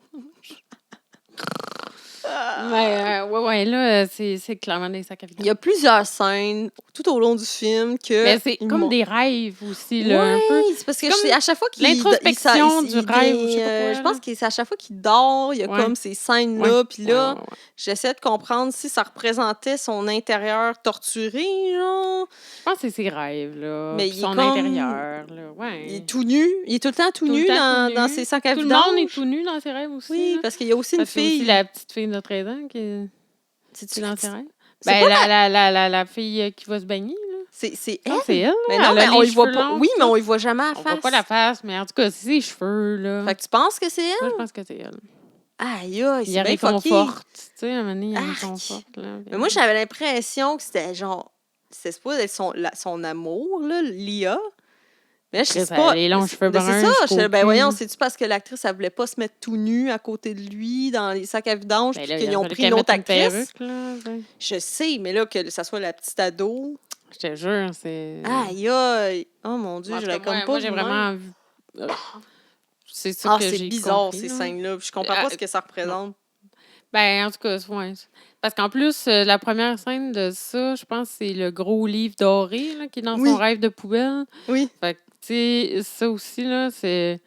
Mais ouais, là, c'est clairement des sacs à vidange. Il y a plusieurs scènes tout au long du film que... Mais c'est ils comme m'ont- des rêves aussi, là, un peu. Oui, c'est parce que C'est comme à chaque fois qu'il... l'introspection du rêve, ou je sais pas quoi, Je pense là. que c'est à chaque fois qu'il dort, il y a Ouais. comme ces scènes-là, puis là... Ouais. J'essaie de comprendre si ça représentait son intérieur torturé, genre. Je pense que c'est ses rêves, là. Mais puis il est son comme- intérieur, là. Ouais. Il est tout nu. Il est tout le temps tout Tout le nu temps dans, tout dans nu. ses sacs à Tout le vidange. monde est tout nu dans ses rêves aussi. Oui, là. parce qu'il y a aussi une Parce qu'il y a fille. aussi la petite fille de 13 ans qui est C'est-tu dans ses rêves. C'est Ben, pas la fille qui va se baigner, là. C'est elle. Non, c'est elle. Mais là. non, Elle a mais on les y voit cheveux pas. longs, Oui, tout. mais on y voit jamais la On face. voit pas la face, mais en tout cas, c'est ses cheveux, là. Fait que tu penses que c'est elle? Moi, je pense que c'est elle. Aïe, aïe, Il c'est bien fucké. réconforte. Tu sais, à un moment donné, il Arc. réconforte, là. Mais moi, j'avais l'impression que c'était genre... C'est supposé être son amour, là, Lia. Mais je sais Chris, pas. elle a les longs cheveux Mais bruns c'est ça. jusqu'au Ben cul. voyons, c'est-tu parce que l'actrice, elle voulait pas se mettre tout nue à côté de lui dans les sacs à vidange, Ben puis là, qu'ils il a ont fallu pris qu'elle une autre mette une actrice? perruque, là, ben. Je sais, mais là, que ça soit la petite ado. Je te jure, c'est... Aïe, aïe. Oh mon Dieu, En je tout l'avais cas, comme moi, pas moi, j'ai vu vraiment même. vu... C'est ça Ah, que c'est j'ai bizarre, compris, ces là. scènes-là. Puis je comprends pas ce que ça représente. Ben, en tout cas, ouais. Parce qu'en plus, la première scène de ça, je pense que c'est le gros livre doré, là, qui est dans Oui. son rêve de poubelle. Oui. Fait que, tu sais, ça aussi, là, c'est...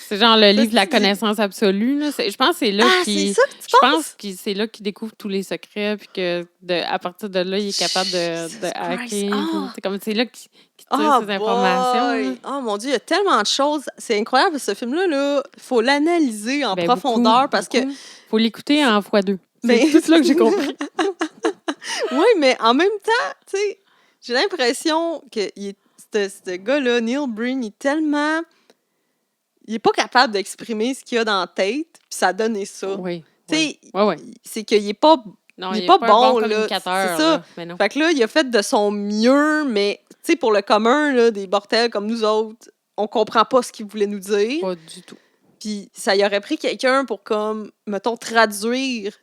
c'est genre le livre de la c'est- connaissance absolue, là. Je pense que c'est là Ah, qu'il... c'est ça que tu Je penses? pense que c'est là qu'il découvre tous les secrets, puis que à partir de là, il est capable Jesus de Christ. hacker. Ah. C'est comme c'est là qu'il tire Oh ses informations. là. boy! Oh mon Dieu, il y a tellement de choses. C'est incroyable, ce film-là, là. Faut l'analyser en Ben, profondeur beaucoup, parce que... beaucoup. Faut l'écouter en x2. Mais- C'est tout là que j'ai compris. Oui, mais en même temps, tu sais, j'ai l'impression que ce gars-là, Neil Breen, il est tellement... Il est pas capable d'exprimer ce qu'il a dans la tête, puis ça a donné ça. Oui. Tu sais, Ouais. c'est qu'il est pas... Non, il est pas un bon, bon là. communicateur. C'est ça. Là, mais non. Fait que là, il a fait de son mieux, mais, tu sais, pour le commun, là, des mortels comme nous autres, on comprend pas ce qu'il voulait nous dire. Pas du tout. Puis ça y aurait pris quelqu'un pour, comme, mettons, traduire,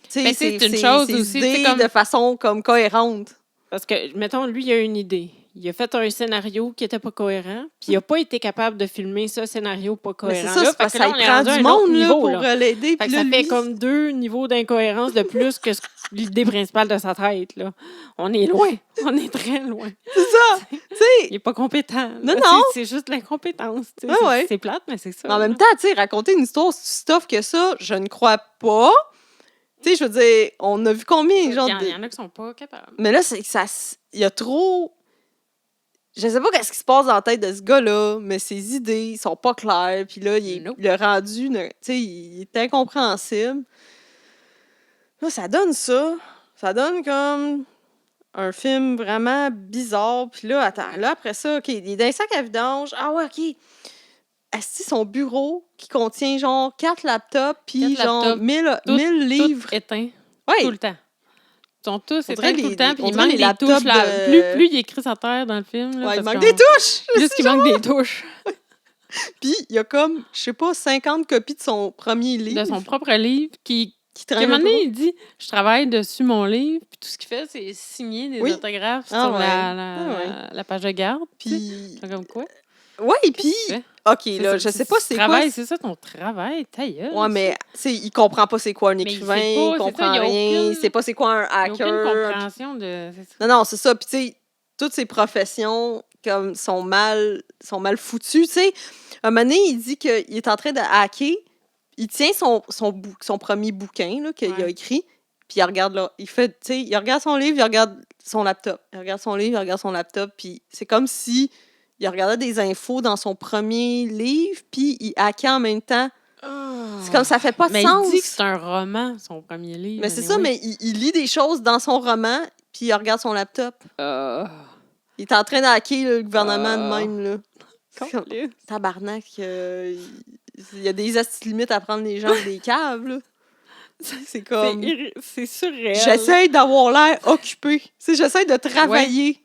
tu Mais sais, c'est une chose ses aussi, idées c'est comme- de façon, comme, cohérente. Parce que, mettons, lui, il a une idée. il a fait un scénario qui était pas cohérent, puis il a pas été capable de filmer ce scénario pas Mais c'est cohérent. ça, Là, c'est parce fait que que ça là, y prend du monde là, pour là. l'aider. Fait Puis que là, ça fait lui, comme 2 niveaux d'incohérence de plus que l'idée principale de sa tête. Là. On est loin. On est très loin. c'est ça. Tu sais, Il est pas compétent. Non, là. non. C'est juste l'incompétence. Ouais, ouais. C'est plate, mais c'est ça. mais en même là. temps, tu sais, raconter une histoire si stuff que ça, je ne crois pas. Tu sais, je veux dire, on a vu combien, genre... Il y en a qui sont pas capables. Mais là, c'est que ça... Il y a trop... Je sais pas qu'est-ce qui se passe dans la tête de ce gars-là, mais ses idées sont pas claires. Puis là, Nope. le rendu, tu sais, il est incompréhensible. Là, ça donne ça. Ça donne comme un film vraiment bizarre. Puis là, attends, là, après ça, OK, il est dans un sac à vidange. Ah ouais, OK. Asti, son bureau qui contient genre 4 laptops, puis 4 genre laptops, 1000 livres. Tout éteint. Ouais. Tout le temps. Ils sont tous On éteints dirait tout les- le temps, puis on il dirait manque les des laptops touches. Là. de- Plus il écrit sa terre dans le film. Là, Ouais, il parce manque qu'on- des touches! Plus qu'il manque des touches. Puis il y a comme, je sais pas, 50 copies de son premier livre. De son propre livre, qui qui à un traîne un moment peu. donné, il dit « Je travaille dessus mon livre », puis tout ce qu'il fait, c'est signer des Oui. autographes Ah sur ouais. la page de garde. Puis, Puis. comme quoi? Ouais, puis. Qu'est-ce que tu fais? OK, C'est là, ça, je sais pas c'est quoi. travail, c'est ça ton travail, ta gueule. Ouais, mais il comprend pas c'est quoi un il écrivain, sait pas, il c'est comprend ça, il y a rien, aucune- il sait pas c'est quoi un Il n'y a aucune hacker. compréhension de... c'est ça. Non, c'est ça. Puis, tu sais, toutes ces professions comme sont mal foutues. Tu sais, un moment donné, il dit qu'il est en train de hacker. Il tient son premier bouquin là, qu'il a Ouais. écrit. Puis, il regarde là. Il fait, tu sais, il regarde son livre, il regarde son laptop. Il regarde son livre, il regarde son laptop. Puis, c'est comme si il regardait des infos dans son premier livre. Puis, il hackait en même temps. C'est comme ça fait pas de Mais sens. il dit que c'est un roman, son premier livre. Mais c'est ça, anyway. mais il lit des choses dans son roman. Puis, il regarde son laptop. Il est en train de hacker le gouvernement de même, là. C'est comme, tabarnak, il y a des astuces limites à prendre les gens pour des caves, là. C'est comme... C'est surréel. J'essaie d'avoir l'air occupé. Tu sais, j'essaie de travailler.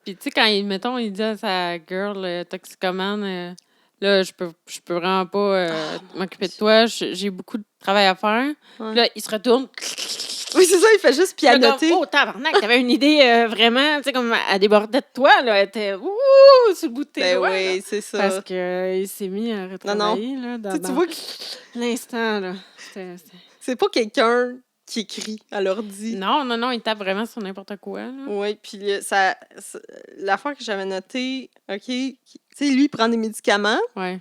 Puis, tu sais, quand mettons, il dit à sa girl toxicomane, là, je peux vraiment pas m'occuper de toi, j'ai beaucoup de travail à faire. Ouais. Puis là, il se retourne. Oui, c'est ça, il fait juste pianoter. Comme, oh, tabarnak, t'avais une idée vraiment, tu sais, comme elle débordait de toi, là. Elle était, ouh, sur le bout de tes Ben doigts. là. oui, c'est ça. Parce qu'il s'est mis à retravailler, là, Tu sais, dans tu vois que l'instant, là. C'était- c'est pas quelqu'un qui écrit à l'ordi. Non, il tape vraiment sur n'importe quoi. Là. Oui, puis l'affaire que j'avais notée, OK, tu sais, lui, il prend des médicaments, Ouais.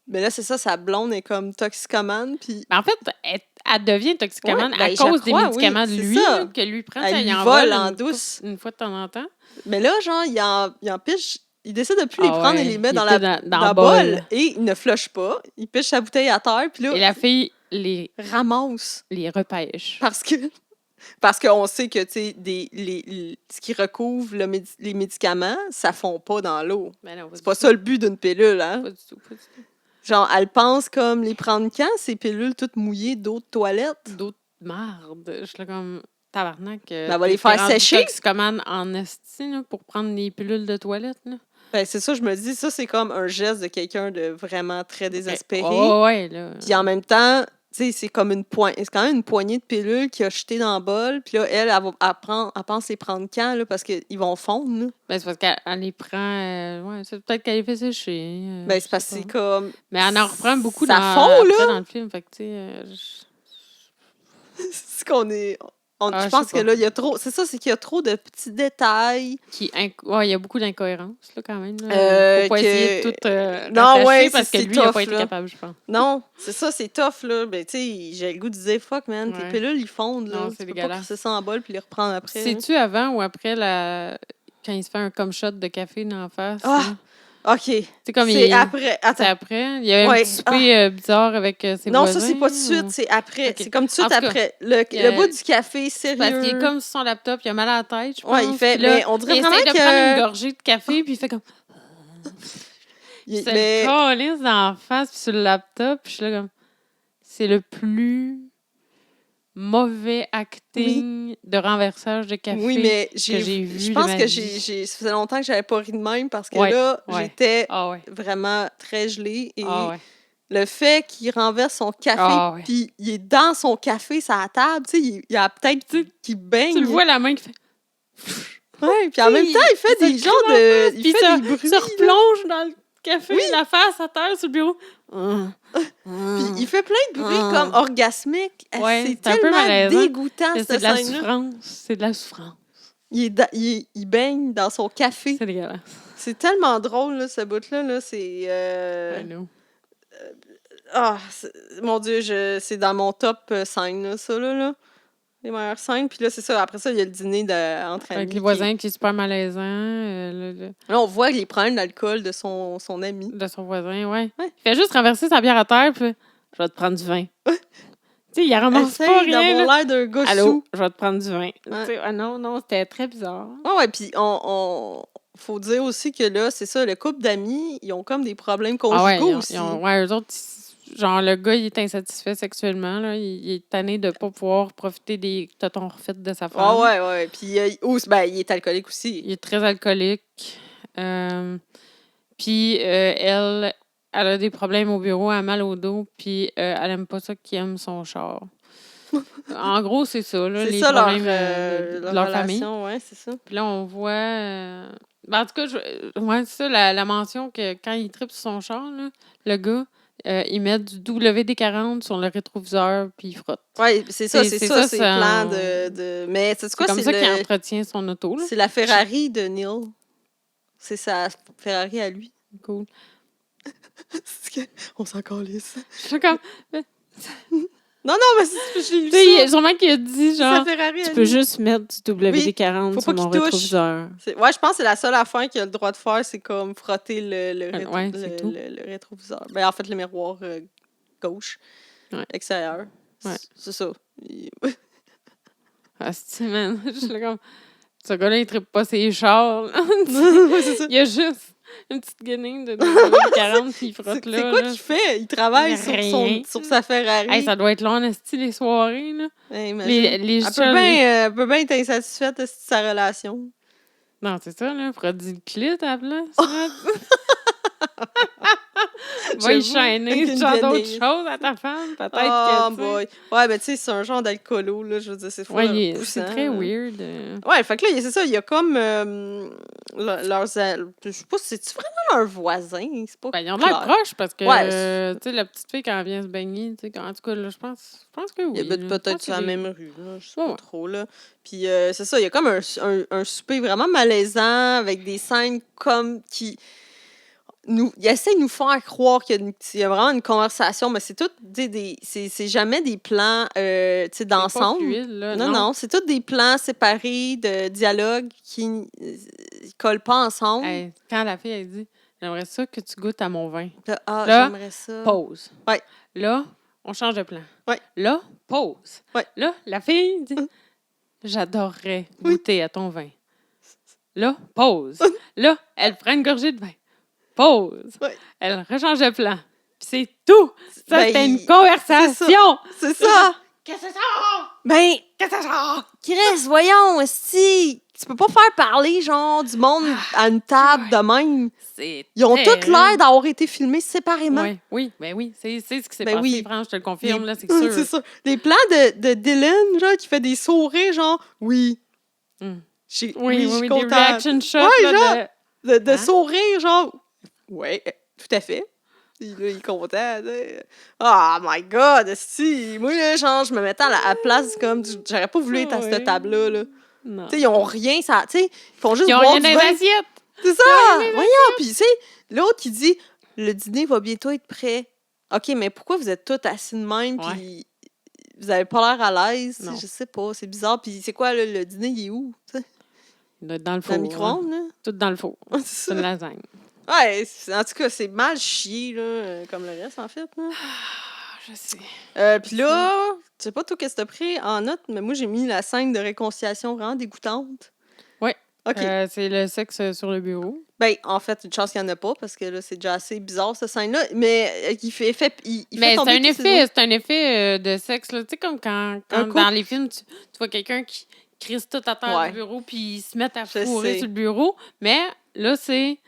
mais là, c'est ça, sa blonde est comme toxicomane, puis Mais en fait, elle devient toxicomane Ouais, ben, à je cause des crois, médicaments oui, de c'est lui, ça. là, que lui prend. Elle ça, lui il en vole vole en une douce. Une fois de temps en temps. Mais là, genre, il en piche, il décide de plus les Ah prendre et ouais, les met il dans était dans le bol, et il ne flush pas. Il piche sa bouteille à terre, puis là, Et la fille les ramasse. repêche. Parce qu'on sait que, tu sais, ce qui recouvre les médicaments, ça fond pas dans l'eau. Ben non, C'est pas ça le but d'une pilule, hein? Pas du tout, pas du tout. Genre, elle pense comme les prendre quand, ces pilules toutes mouillées d'eau de toilette? D'autres marde. Je suis là comme tabarnak. Ben, elle va les faire sécher. Toxicomane en esti là, pour prendre des pilules de toilette. Là. Ben, c'est ça, je me dis, ça, c'est comme un geste de quelqu'un de vraiment très désespéré. Ouais, là. Puis en même temps, tu sais, c'est comme c'est quand même une poignée de pilules qu'il a jetées dans le bol. Puis là, elle pense les prendre quand, là, parce qu'ils vont fondre, là. Ben, c'est parce qu'elle les prend. Ouais, c'est peut-être qu'elle les fait sécher. Ben, je c'est parce que sais c'est pas. comme... Mais elle en reprend beaucoup ça dans, fond, là! après dans le film. Fait que, tu sais. c'est qu'on est... Ah, je je pense sais que pas. là, il y a trop... C'est ça, c'est qu'il y a trop de petits détails. Ouais, il y a beaucoup d'incohérences, là, quand même. Là. Faut pas essayer de tout Non, rattacher ouais, parce que c'est lui, il n'a tough, pas été là. capable, je pense. Non, c'est ça, c'est tough, là. Ben, tu sais, j'ai le goût de dire, fuck, man, tes Ouais. pilules, ils fondent, là. Non, Tu c'est peux pas dégueulasse. crisser ça en bol puis les reprendre après. là. C'est-tu avant ou après quand il se fait un comme shot de café dans la face? Ah! là? OK. C'est comme C'est il... après. C'est Attends. après. Il y avait Ouais. un petit souper bizarre avec ses Non, voisins. ça, c'est pas tout de suite, ou- c'est après. Ok. C'est comme tout de En suite tout cas, après. Le il y a- bout du café, sérieux. Parce qu'il est comme sur son laptop, il a mal à la tête, je pense. Ouais, il fait. Puis là, Mais on dirait il vraiment essaie de que. prendre une gorgée de café, puis il fait comme... il- C'est mais- le câlisse dans la face, puis sur le laptop, puis je suis là comme... C'est le plus mauvais acting de renversage de café Oui, mais j'ai vu je de pense ma que vie. ça faisait longtemps que j'avais pas ri de même parce que Ouais, là, ouais. j'étais Ah ouais, vraiment très gelée. Et ah ouais. le fait qu'il renverse son café, Ah ouais. puis il est dans son café, sur la table, tu sais, il y a peut-être qui baigne. Tu le vois, la main qui fait... Ouais, puis en même temps, il fait des genres de... Il Puis fait des bruits. se replonge dans le café, la face à terre sur le bureau. Puis il fait plein de bruits comme orgasmiques. Ouais, C'est c'est un peu tellement malaisant. dégoûtant, C'est cette de la scène-là. souffrance. C'est de la souffrance. Il baigne dans son café. C'est dégueulasse. C'est tellement drôle, là, ce bout-là. Là, c'est... I know. Mon Dieu, c'est dans mon top scène, là, ça, là. Les meilleures scènes. Puis là, c'est ça. Après ça, il y a le dîner entre amis. Avec les voisins qui est super malaisant. Là, on voit les problèmes d'alcool de son ami. De son voisin, ouais. Ouais. Il fait juste renverser sa bière à terre, puis je vais te prendre du vin. Tu sais, il ramasse pas Essaye rien. d'avoir Là. l'air d'un gars Allô, sous. je vais te prendre du vin. Ouais. Tu sais, non, c'était très bizarre. Ouais, puis faut dire aussi que là, c'est ça, le couple d'amis, ils ont comme des problèmes Ah ouais, conjugaux aussi. eux autres, genre, le gars, il est insatisfait sexuellement. Là. Il est tanné de pas pouvoir profiter des totons refaits de sa femme. Ah ouais. Puis il est alcoolique aussi. Il est très alcoolique. Puis elle a des problèmes au bureau, elle a mal au dos, puis elle aime pas ça qu'il aime son char. En gros, c'est ça, là, C'est les ça problèmes leur de leur famille. relation, ouais, c'est ça. Puis là, on voit... en tout cas, ouais, c'est ça, la mention que quand il tripe sur son char, là, le gars, il met du WD-40 sur le rétroviseur, puis il frotte. Ouais, c'est ça, c'est plein son- de... Mais c'est quoi, C'est comme ça qu'il entretient son auto. Là. C'est la Ferrari de Neil. C'est sa Ferrari à lui. Cool. On s'en calisse. Je suis comme... Non, mais j'ai lu Tu sais, ça. sûrement qu'il a dit, C'est genre, sa Ferrari à tu peux lui. juste mettre du WD-40 faut sur pas mon qu'il touche. rétroviseur. Ouais, je pense que c'est la seule affaire qu'il a le droit de faire, c'est comme frotter Ouais, c'est tout. le rétroviseur. Ben, en fait, le miroir gauche, extérieur. Ouais. C'est ça. Ah, c'est man. Je suis là comme... Ce gars-là, il trippe pas ses chars. là. Ouais, c'est ça. Il y a juste une petite guenille de WD-40 puis il frotte là. C'est quoi là. qu'il fait? Il travaille Rien. sur sa Ferrari. Hey, ça doit être long, esti, les soirées. Là. Hey, imagine. Les Elle peut bien être insatisfaite de sa relation. Non, c'est ça, là. Produit le clit à la place. Va y J'avoue, avec chaîner une genre d'autres guenille. choses à ta femme, peut-être Oh que, tu sais. boy. Ouais, ben tu sais, c'est un genre d'alcoolo, là. Je veux dire, c'est fou. Ouais, c'est très weird. Ouais, fait que là, c'est ça, il y a comme je sais pas, c'est-tu vraiment leur voisin? C'est pas Ben, ils ont clair. l'air proches parce que, Ouais, tu sais, la petite fille, quand elle vient se baigner, tu sais, en tout cas, là, je pense que oui. Il habite là. Je peut-être pense sur la que même rue, là, je sais Ouais. pas trop, là. Puis c'est ça, il y a comme un souper vraiment malaisant avec des scènes comme qui... Il essaie de nous faire croire qu'il y a vraiment une conversation, mais c'est tout c'est jamais des plans tu sais, c'est pas d'ensemble. fluide, là, Non, c'est tous des plans séparés de dialogues qui ne collent pas ensemble. Hey, quand la fille, elle dit « J'aimerais ça que tu goûtes à mon vin. Là, Là, j'aimerais ça. » Pause. Ouais. Là, on change de plan. Ouais. Là, pause. Ouais. Là, la fille dit « J'adorerais goûter à ton vin. » Là, pause. Là, elle prend une gorgée de vin. Pause. Ouais. Elle rechange de plan. Puis c'est tout. Ça, Ben, c'était une conversation. C'est ça! Qu'est-ce que c'est ça? Ben, Qu'est-ce que c'est ça? Chris, voyons, si tu peux pas faire parler, genre, du monde à une table de même. Ils ont tous l'air d'avoir été filmés séparément. Ouais, oui, ben oui. C'est ce qui s'est Ben passé, oui. France, je te le confirme, là, c'est C'est sûr. ça. Les plans de Dylan, genre, qui fait des sourires, genre, oui. Mm. Je suis Oui, des contente. reaction shots. Ouais, là, genre, de Hein? sourire, genre, ouais, tout à fait. Il est content. Tu sais. Oh my God, si. Moi, là, genre, je me mettais à la place comme. J'aurais pas voulu être à cette table-là. Là. Non. Tu sais, ils ont rien, ça. Tu sais, ils font juste Ils ont boire rien du dans vin. les assiettes. C'est ça! Voyons! Puis, tu sais, l'autre qui dit le dîner va bientôt être prêt. OK, mais pourquoi vous êtes tous assis de même? Ouais. Puis, vous avez pas l'air à l'aise? Non. Je sais pas, c'est bizarre. Puis, c'est quoi, le dîner, il est où? Tu sais, Il doit être dans le dans four. le micro-ondes, là? Tout dans le four. C'est C'est ça. une lasagne. Ouais, en tout cas, c'est mal chié, là, comme le reste, en fait. Là. Je sais. Puis là, je sais pas toi qu'est-ce que t'as pris en note, mais moi, j'ai mis la scène de réconciliation vraiment dégoûtante. Ouais. OK. C'est le sexe sur le bureau. Ben, en fait, une chance qu'il n'y en a pas, parce que là, c'est déjà assez bizarre, cette scène-là. Mais il fait Mais tomber tous ses c'est un effet de sexe, là. Tu sais, comme quand couple. dans les films, tu vois quelqu'un qui crisse tout à terre Ouais. du bureau puis ils se mettent à Je fourrer sais. sur le bureau. Mais là, c'est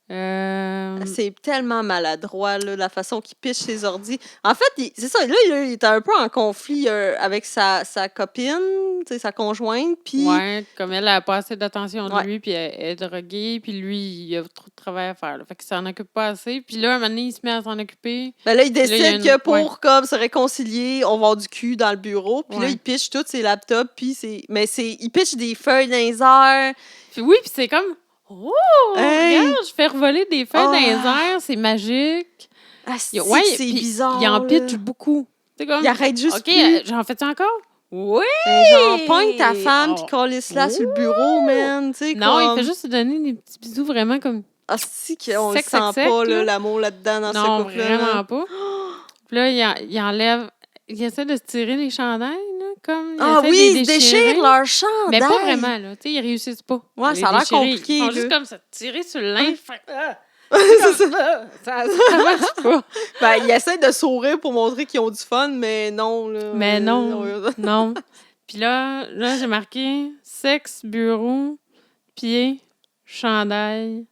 C'est tellement maladroit, là, la façon qu'il piche ses ordi. En fait, c'est ça, là, il était un peu en conflit avec sa copine, sa conjointe, puis... Ouais, comme elle a pas assez d'attention de Ouais. lui, puis elle est droguée, puis lui, il a trop de travail à faire. Là. Fait qu'il s'en occupe pas assez. Puis là, un moment donné, il se met à s'en occuper. Ben là, il Puis là, il y a décide une- que pour ouais. comme se réconcilier, on va avoir du cul dans le bureau. Puis là, Ouais. il pitche tous ses laptops. Puis il pitche des feuilles dans les airs. Puis oui, puis c'est comme... Oh! Hey! Regarde, je fais revoler des feuilles dans les Ah! airs, c'est magique. Ah, Il- ouais, c'est puis bizarre. il en là. pitch beaucoup. C'est comme... Il arrête juste OK, plus. j'en fais-tu encore? Oui! Ben, genre, pogne ta femme, Oh. puis calisse-la sur le bureau, man. Tu sais, Non, comme... il fait juste se donner des petits bisous vraiment comme... Ah, si, qu'on le sec, sent sec, pas, là. l'amour là-dedans, dans Non, ce couple-là. vraiment là. pas. Puis là, il enlève... Il essaie de se tirer les chandails, là, comme... Ah essaie de oui, les ils se déchirer. déchirent leur chandail. Mais pas vraiment, là. Tu sais, ils réussissent pas. Ouais, à ça a les l'air déchirer. compliqué, Ils font là. juste comme ça, tirer sur le linge. C'est ça. Ça marche pas. Ben, ils essaient de sourire pour montrer qu'ils ont du fun, mais non, là. Mais non, non. Puis là, j'ai marqué sexe, bureau, pied, chandail.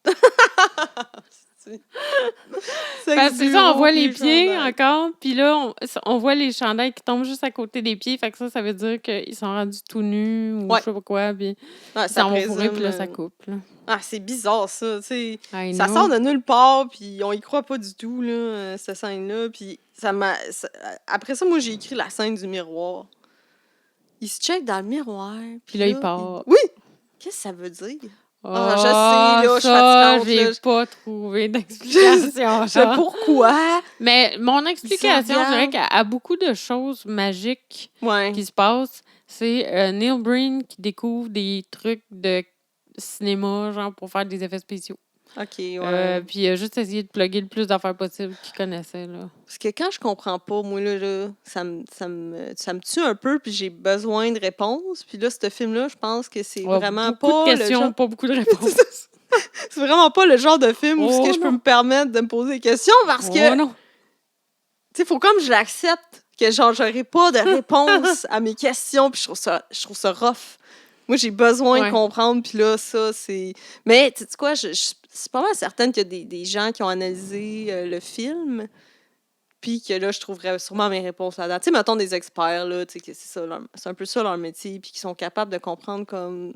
Parce que c'est ça, on voit les pieds encore, puis là, on voit les chandails qui tombent juste à côté des pieds, fait que ça veut dire qu'ils sont rendus tout nus ou Ouais. je sais pas quoi, puis Ouais, ça va fourrer, présume, puis là, ça coupe. Là. Ah, c'est bizarre, ça, tu sais. I Ça know. sort de nulle part, puis on y croit pas du tout, là, cette scène-là. Puis après ça, moi, j'ai écrit la scène du miroir. Il se check dans le miroir. Puis là, il part. Oui! Qu'est-ce que ça veut dire? Ah, je sais, là, je suis ça, fatigante, j'ai là. pas trouvé d'explication. Je sais pourquoi. Mais mon explication, je dirais Bizarre. qu'à beaucoup de choses magiques Ouais. qui se passent, c'est Neil Breen qui découvre des trucs de cinéma, genre pour faire des effets spéciaux. OK, ouais. Puis il a juste essayé de plugger le plus d'affaires possible qu'il connaissait. Là. Parce que quand je comprends pas, moi, là ça me tue un peu, puis j'ai besoin de réponses. Puis là, ce film-là, je pense que c'est vraiment beaucoup pas de questions, le genre... pas beaucoup de réponses. C'est vraiment pas le genre de film où Oh, je peux non. me permettre de me poser des questions, parce que, Oh non! tu sais, faut comme je l'accepte, que genre, j'aurai pas de réponse à mes questions, puis je trouve ça rough. Moi, j'ai besoin Ouais. de comprendre, puis là, ça, c'est... Mais, tu sais quoi, je suis pas mal certaine qu'il y a des gens qui ont analysé le film, puis que là, je trouverais sûrement mes réponses là-dedans. Tu sais, mettons des experts, là, tu sais, que c'est un peu ça leur métier, puis qui sont capables de comprendre comme...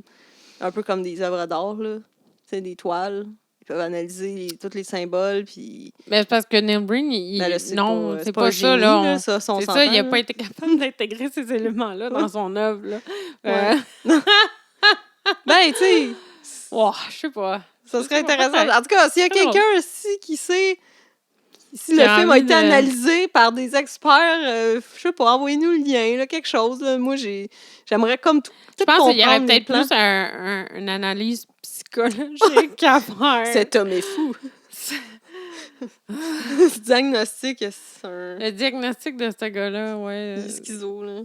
un peu comme des œuvres d'art, là. Tu sais, des toiles. Ils peuvent analyser tous les symboles, puis... Mais c'est parce que Neil Breen, Ben là, non, c'est pas, un ça. génie, Là, ça, on c'est s'entend, ça, il n'a là. pas été capable d'intégrer ces éléments-là dans son œuvre. Là. Ouais. Ben, tu sais, Oh, je sais pas. ça serait pas, intéressant. peut-être. En tout cas, s'il y a C'est drôle. quelqu'un aussi qui sait si Qui le a film a envie été de- analysé par des experts, je sais pas, envoyez-nous le lien, là, quelque chose. Là. Moi, j'aimerais comme tout Je pense qu'il y aurait comprendre les peut-être plans. plus une analyse psychologique à faire. Cet homme est fou. Ce diagnostic, c'est un... Le diagnostic de ce gars-là, ouais. Il est schizo, là.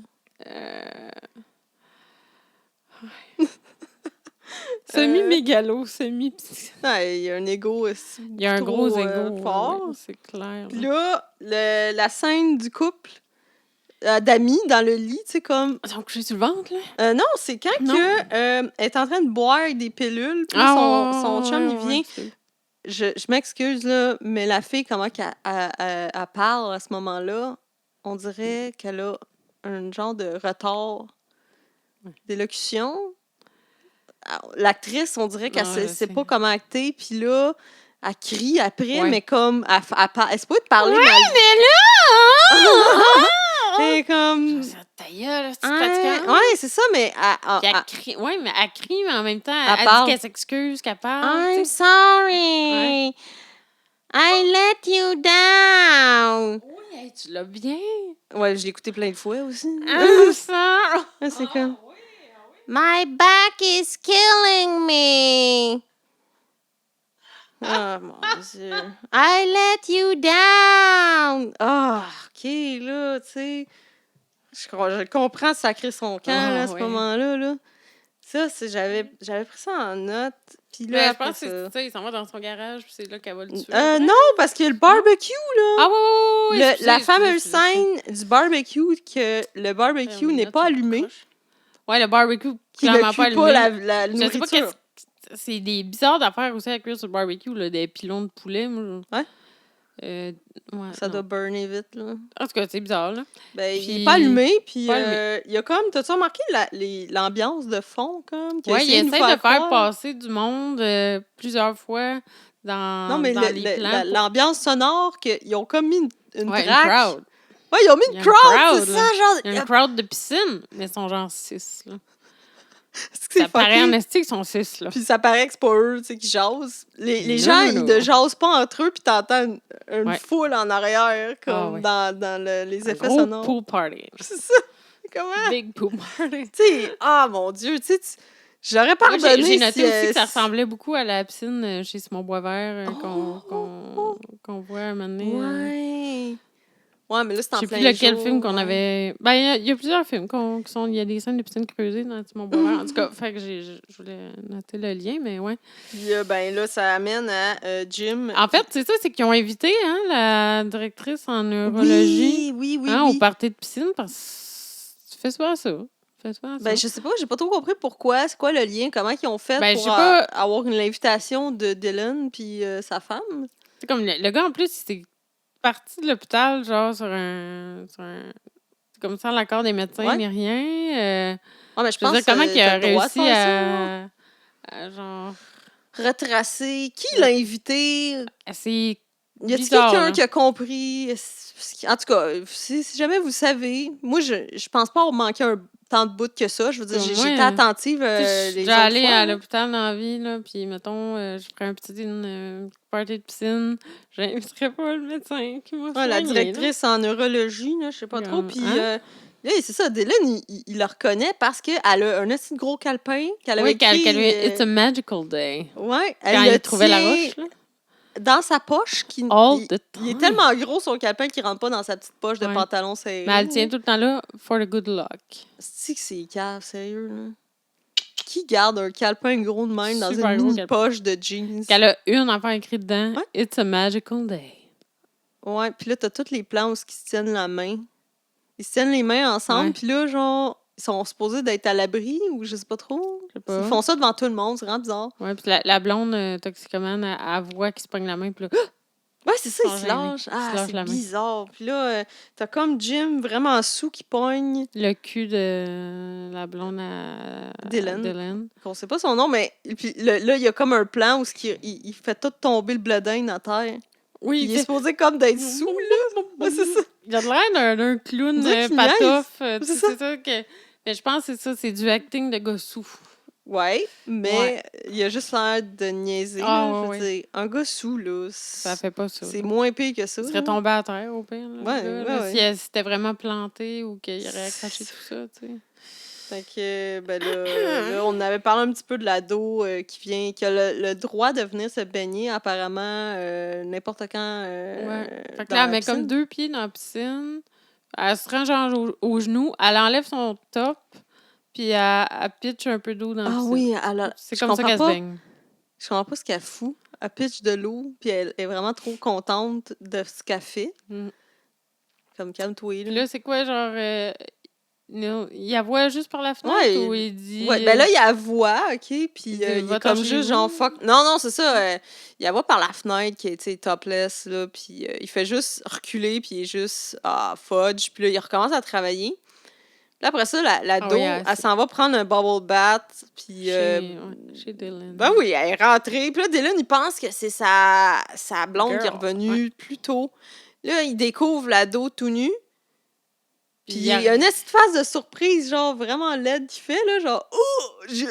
Semi-mégalo, semi Ouais, il y a un ego Il y a un gros ego. fort. ouais, c'est clair. Puis là. là, la scène du couple d'amis dans le lit, tu sais, comme... Ils sont couchés sur le ventre, là? non, c'est quand Non. que, elle est en train de boire des pilules, puis son chum, il vient. Je m'excuse, là, mais la fille, comment qu'elle elle parle à ce moment-là, on dirait qu'elle a un genre de retard d'élocution. L'actrice, on dirait qu'elle Ouais, sait je pas sais. comment acter, puis là, elle crie après, Ouais. mais comme, elle se peut te parler mal. mais là! Et comme... Ta gueule, c'est fatigant. Ouais, c'est ça, mais... Puis elle crie, ouais, mais elle crie, mais en même temps, Elle elle parle. dit qu'elle s'excuse, qu'elle parle. I'm tu sais. sorry. I let you down. Oui, hey, tu l'as bien. Ouais, je l'ai écouté plein de fois aussi. I'm sorry. Ouais, c'est comme... My back is killing me. Oh, mon Dieu. I let you down. Ah, OK, là, tu sais. Je comprends sacrer son camp, là, à ce ouais. moment-là, là. Ça, j'avais pris ça en note. Puis là, Mais je après pense que ça... c'est ça, il s'en va dans son garage, puis c'est là qu'elle va le tuer. non, parce qu'il y a le barbecue, là. Ah, oui, oui, oui. La fameuse scène du barbecue, que le barbecue n'est pas allumé. Ouais, le barbecue, Qui ne clairement cuit pas pas allumé. la Je sais pas nourriture. c'est des bizarres d'affaires aussi à cuire sur le barbecue, là, des pilons de poulet. Moi, Ouais. Ouais, Ça doit burner vite, là. En tout cas, c'est bizarre, là. Ben, il Puis- est pas allumé, puis pas allumé. il y a comme... T'as-tu remarqué l'ambiance de fond, comme? Qui a Ouais, il essayé essaie nous de faire croire? passer du monde plusieurs fois Non, mais dans les plans. l'ambiance sonore, qu'ils ont comme mis une Ouais, une track. crowd. Ouais, ils ont mis Il y une a une crowd, crowd, c'est là. ça, genre... Il y a une crowd de piscine, mais ils sont genre 6, là. C'est Ça paraît en fucké. esti qu'ils sont 6, là. Puis ça paraît que c'est pas eux, tu sais, qui jasent. Les Non, gens, non, ils non. ne jasent pas entre eux, puis t'entends une Ouais. foule en arrière, comme ouais. dans les Un effets gros sonores. pool party. C'est ça. Comment? Big pool party. Tu sais, ah mon Dieu, tu sais, j'aurais Moi, pardonné j'ai noté si, aussi que ça ressemblait beaucoup à la piscine chez Simon Boisvert qu'on voit un moment donné. Ouais. Ouais, mais là, c'est Je en sais plein plus lequel jour, film qu'on ouais. avait. Ben, il y a plusieurs films qui sont. Il y a des scènes de piscine creusées dans Simon Boisvert. En tout cas, fait que je voulais noter le lien, mais ouais. Puis ben là, ça amène à Jim. En fait, c'est ça, c'est qu'ils ont invité la directrice en neurologie Oui. au party de piscine parce que tu fais souvent ça. Ben, je sais pas, j'ai pas trop compris pourquoi, c'est quoi le lien, comment ils ont fait Ben, pour je sais pas. avoir une invitation de Dylan puis sa femme. C'est comme le gars, en plus, il s'est parti de l'hôpital, genre, sur un comme sans l'accord des médecins, Ouais. ni rien. Ouais, mais je Je veux pense dire, comment il t'as a le droit de réussi faire à genre... ça. Retracer. Qui l'a invité? C'est Y a-t-il bizarre, quelqu'un là. qui a compris? En tout cas, si jamais vous savez, moi, je pense pas avoir manqué tant de bouts que ça. Je veux dire, Comme moi, j'étais attentive Tu sais, je suis les déjà autres allée fois. à là. l'hôpital dans la vie, là, puis mettons, je ferais une party de piscine, j'inviterais pas le médecin qui m'a Ouais, la soigné, directrice en neurologie, là, je sais pas trop. Comme, Puis hein? là, c'est ça, Dylan, il le reconnaît parce qu'elle a un assez gros calepin qu'elle là. avait Oui, qu'elle écrit. lui... It's a magical day. Ouais, Quand elle il le trouvait la tient roche, là. dans sa poche. All the Il est time. tellement gros, son calepin, qu'il rentre pas dans sa petite poche de Ouais. pantalon serré. Mais elle tient tout le temps là, for the good luck. C'est que c'est cave, sérieux, là. Qui garde un calepin gros de même dans Super une gros mini calepin. poche de jeans? Qu'elle a une affaire écrite dedans, Ouais. It's a magical day. Ouais, puis là, t'as tous les plans où ils se tiennent la main. Ils se tiennent les mains ensemble, Ouais. puis là, genre, ils sont supposés d'être à l'abri, ou je sais pas trop. Je sais pas. Ils font ça devant tout le monde, c'est vraiment bizarre. Ouais, puis la blonde toxicomane, elle voit qu'il se pogne la main, puis là, Ouais, c'est ça, Ils ils sont se gênés. lâchent. Ils se Ah, lâchent c'est la main. bizarre. Puis là, t'as comme Jim vraiment sous qui pogne, le cul de la blonde à Dylan. qu'on sait pas son nom, mais puis là, il y a comme un plan où il fait tout tomber le bledin à terre. Oui, Puis il est supposé comme d'être sous, là. Ouais, c'est ça. Il a l'air d'un clown On dirait qu'il patoff. C'est C'est ça. ça que... Mais je pense que c'est ça, c'est du acting de gars sous. Ouais, mais il a juste l'air de niaiser. Ah, là, ouais, je veux dire, un gars sous, là, Ça fait pas ça. c'est là. moins pire que ça. Il là. serait tombé à terre, au pire. Là, Ouais, le gars, ouais, là, ouais. si elle s'était vraiment planté ou qu'il aurait accroché tout ça, tu sais. Fait que, ben là, on avait parlé un petit peu de l'ado qui a le droit de venir se baigner, apparemment, n'importe quand. Ouais. Fait que dans là, la elle met comme piscine. 2 pieds dans la piscine. Elle se range au genou. Elle enlève son top. Puis elle pitch un peu d'eau dans la Ah piscine. oui, C'est je comme ça comprends qu'elle se pas. baigne. Je comprends pas ce qu'elle fout. Elle pitch de l'eau, puis elle est vraiment trop contente de ce qu'elle fait. Mm. Comme calme-toi, Puis là. là, c'est quoi, genre... il la voit juste par la fenêtre Ouais, ou il dit... Ouais, ben là, il la voit, OK, puis dit, il est va-t'en comme chez juste vous. genre fuck. Non, c'est ça. Il la voit par la fenêtre qui est, tu sais, topless, là, puis il fait juste reculer, puis il est juste fudge, puis là, il recommence à travailler. Puis après ça, l'ado, oui, elle s'en va prendre un bubble bath, puis... chez Dylan. Ben oui, elle est rentrée. Puis là, Dylan, il pense que c'est sa blonde qui est Girl, revenue plus tôt. Là, il découvre l'ado tout nu. Puis il y il a une petite phase de surprise, genre vraiment laide qu'il fait, là, genre « Oh! J'ai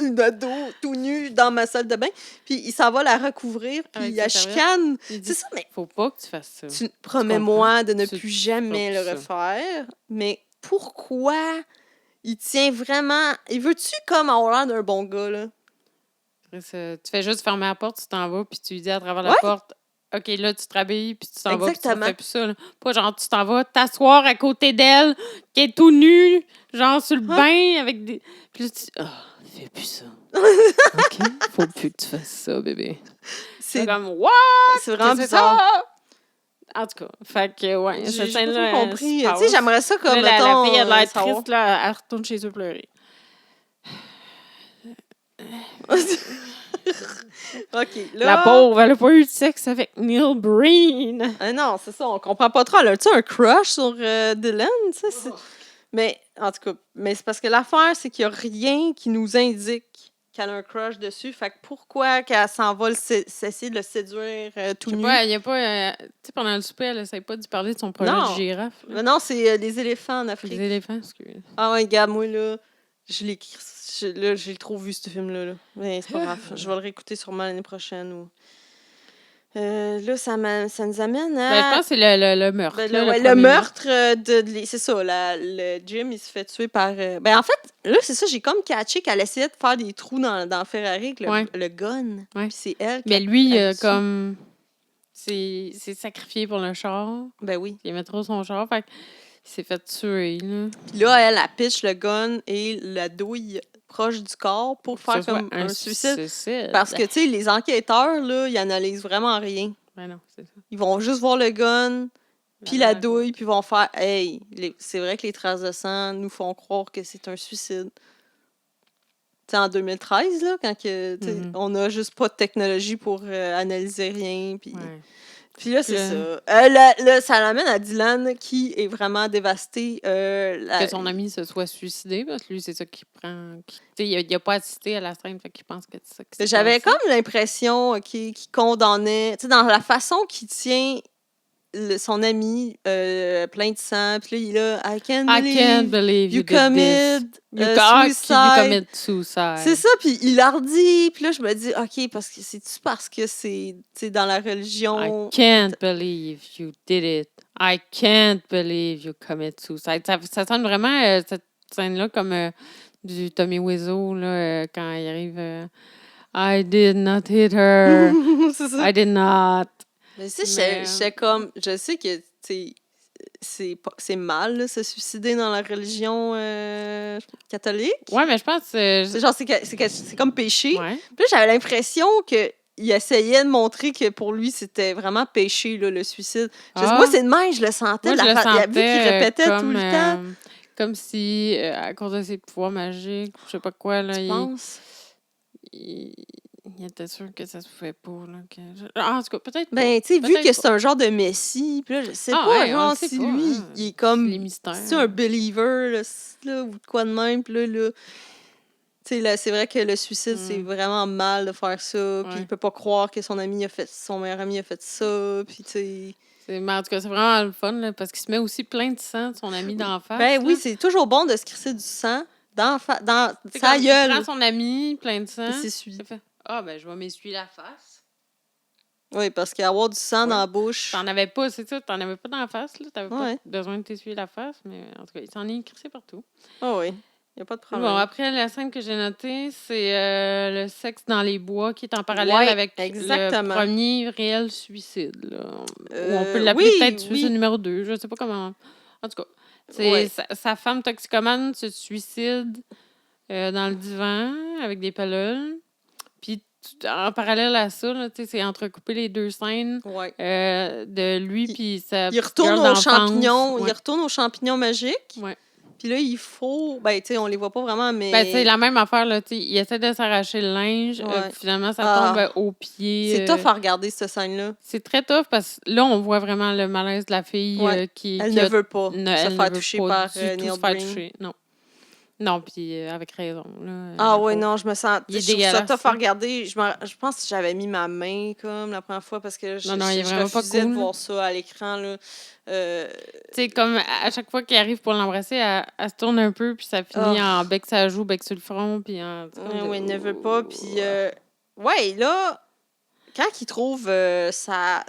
une ado tout nu dans ma salle de bain. » Puis il s'en va la recouvrir, puis Avec il la sa serviette. chicane. Il dit, C'est ça, mais faut pas que tu fasses ça. tu promets-moi de ne Tu- plus tu jamais le feras plus ça. refaire. Mais pourquoi il tient vraiment... Il veut-tu comme avoir l'air d'un bon gars, là? Après ça, tu fais juste fermer la porte, tu t'en vas, puis tu lui dis à travers la Ouais. porte, OK, là, tu te rhabilles, puis tu t'en vas, puis tu Exactement. fais plus ça. Là. Pas genre, tu t'en vas t'asseoir à côté d'elle, qui est tout nu, genre sur le bain, avec des... Puis là, tu fais plus ça. OK? Faut plus que tu fasses ça, bébé. C'est C'est comme, what? c'est vraiment C'est bizarre. ça? En tout cas, fait que, ouais, J'ai cette pas scène-là, trop elle compris. se Tu sais, j'aimerais ça comme, Là, la mettons, fille, elle a l'air savoir. triste, là, elle retourne chez eux pleurer. OK, là... La pauvre, elle a pas eu de sexe avec Neil Breen. Non, c'est ça, on comprend pas trop. Elle a-tu un crush sur Dylan? Tu sais, mais, en tout cas, mais c'est parce que l'affaire, c'est qu'il y a rien qui nous indique qu'elle a un crush dessus. Fait que pourquoi qu'elle s'en va essayer de le séduire tout Je sais nu? pas, il y a pas... tu sais, pendant le souper, elle essaie pas d'y parler de son projet Non. de girafe. Là. Mais non, c'est les éléphants en Afrique. Les éléphants, excusez. Ah ouais, regarde, moi, là, j'ai trop vu, ce film-là. Là. Mais c'est pas grave. Je vais le réécouter sûrement l'année prochaine. Ou... là, ça nous amène à... Ben, je pense que c'est le meurtre. Ben, là, le premier meurtre c'est ça. Le Jim, il se fait tuer par... Ben, en fait, là, c'est ça, j'ai comme catché qu'elle essayait de faire des trous dans Ferrari avec le gun. Ouais. Puis c'est elle qui Mais lui, elle tue. comme... C'est sacrifié pour le char. Ben oui. Il aimait trop son char, fait il s'est fait tuer, là. Puis là, elle pitch le gun et la douille proche du corps pour faire comme un suicide. Parce que, tu sais, les enquêteurs, là, ils analysent vraiment rien. Ben non, c'est ça. Ils vont juste voir le gun, puis la douille, puis ils vont faire « Hey, c'est vrai que les traces de sang nous font croire que c'est un suicide. » Tu sais, en 2013, là, quand que, on n'a juste pas de technologie pour analyser rien, puis... Ouais. Puis là, c'est ça. Là, ça l'amène à Dylan qui est vraiment dévasté. Que son ami se soit suicidé, parce que lui, c'est ça qu'il prend. Il n'a pas assisté à la scène, fait qu'il pense que c'est ça qui s'est J'avais passé. comme l'impression qu'il condamnait, tu sais, dans la façon qu'il tient son ami plein de sang, puis là, il est là, I can't believe you commit suicide. C'est ça, puis il leur dit, puis là, je me dis, OK, parce que c'est dans la religion. I can't believe you did it. I can't believe you commit suicide. Ça sonne vraiment, cette scène-là, comme du Tommy Wiseau, là, quand il arrive, I did not hit her. C'est ça. I did not. Mais tu sais, je sais que, c'est mal, là, se suicider dans la religion catholique. Ouais, mais je pense que... C'est genre, c'est comme péché. Ouais. Puis là, j'avais l'impression qu'il essayait de montrer que pour lui, c'était vraiment péché, là, le suicide. Moi, c'est de même, je le sentais. Moi, Vu qu'il répétait tout le temps. Comme si, à cause de ses pouvoirs magiques, je sais pas quoi, là, tu penses? Il était sûr que ça se pouvait pas. Là, en tout cas, peut-être. Ben, tu sais, vu que c'est un genre de messie, puis là, je sais pas, genre, si lui, il est comme. Les mystères. C'est un believer, là, ou de quoi de même, puis là. Tu sais, c'est vrai que le suicide, c'est vraiment mal de faire ça, puis il peut pas croire que son meilleur ami a fait ça, puis tu sais. Mais en tout cas, c'est vraiment le fun, là, parce qu'il se met aussi plein de sang de son ami d'en face. Ben oui, c'est toujours bon de se crisser du sang dans sa gueule. Il prend son ami, plein de sang. Il s'essuie. Ben, je vais m'essuyer la face. Oui, parce qu'avoir du sang dans la bouche... T'en avais pas, c'est ça, t'en avais pas dans la face, là. T'avais pas besoin de t'essuyer la face, mais en tout cas, il s'en est crissé partout. Ah oui, il n'y a pas de problème. Bon, après, la scène que j'ai notée, c'est le sexe dans les bois qui est en parallèle avec le premier réel suicide, là. Ou on peut l'appeler peut-être suicide numéro 2, je sais pas comment... En tout cas, c'est sa femme toxicomane se suicide dans le divan avec des pilules. Puis en parallèle à ça, là, c'est entrecoupé les deux scènes de lui puis sa il retourne aux champignons. Il retourne aux champignons magiques. Ouais. Puis là, il faut... Ben, tu sais, on les voit pas vraiment, mais... Ben, c'est la même affaire, là, tu sais. Il essaie de s'arracher le linge. Finalement, ça tombe au pied. C'est tough à regarder, cette scène-là. C'est très tough parce que là, on voit vraiment le malaise de la fille qui... Elle ne veut pas se faire toucher par Neil Breen. Non. Non, puis avec raison. Là, ah oui, non, je me sens... Je trouve ça tough à regarder. Je pense que j'avais mis ma main, comme, la première fois, parce que je refusais de voir ça à l'écran, là. Tu sais, comme à chaque fois qu'il arrive pour l'embrasser, elle se tourne un peu, puis ça finit en bec sur la joue, bec sur le front, puis en... Oui, il ne veut pas, puis... ouais, là, quand il trouve sa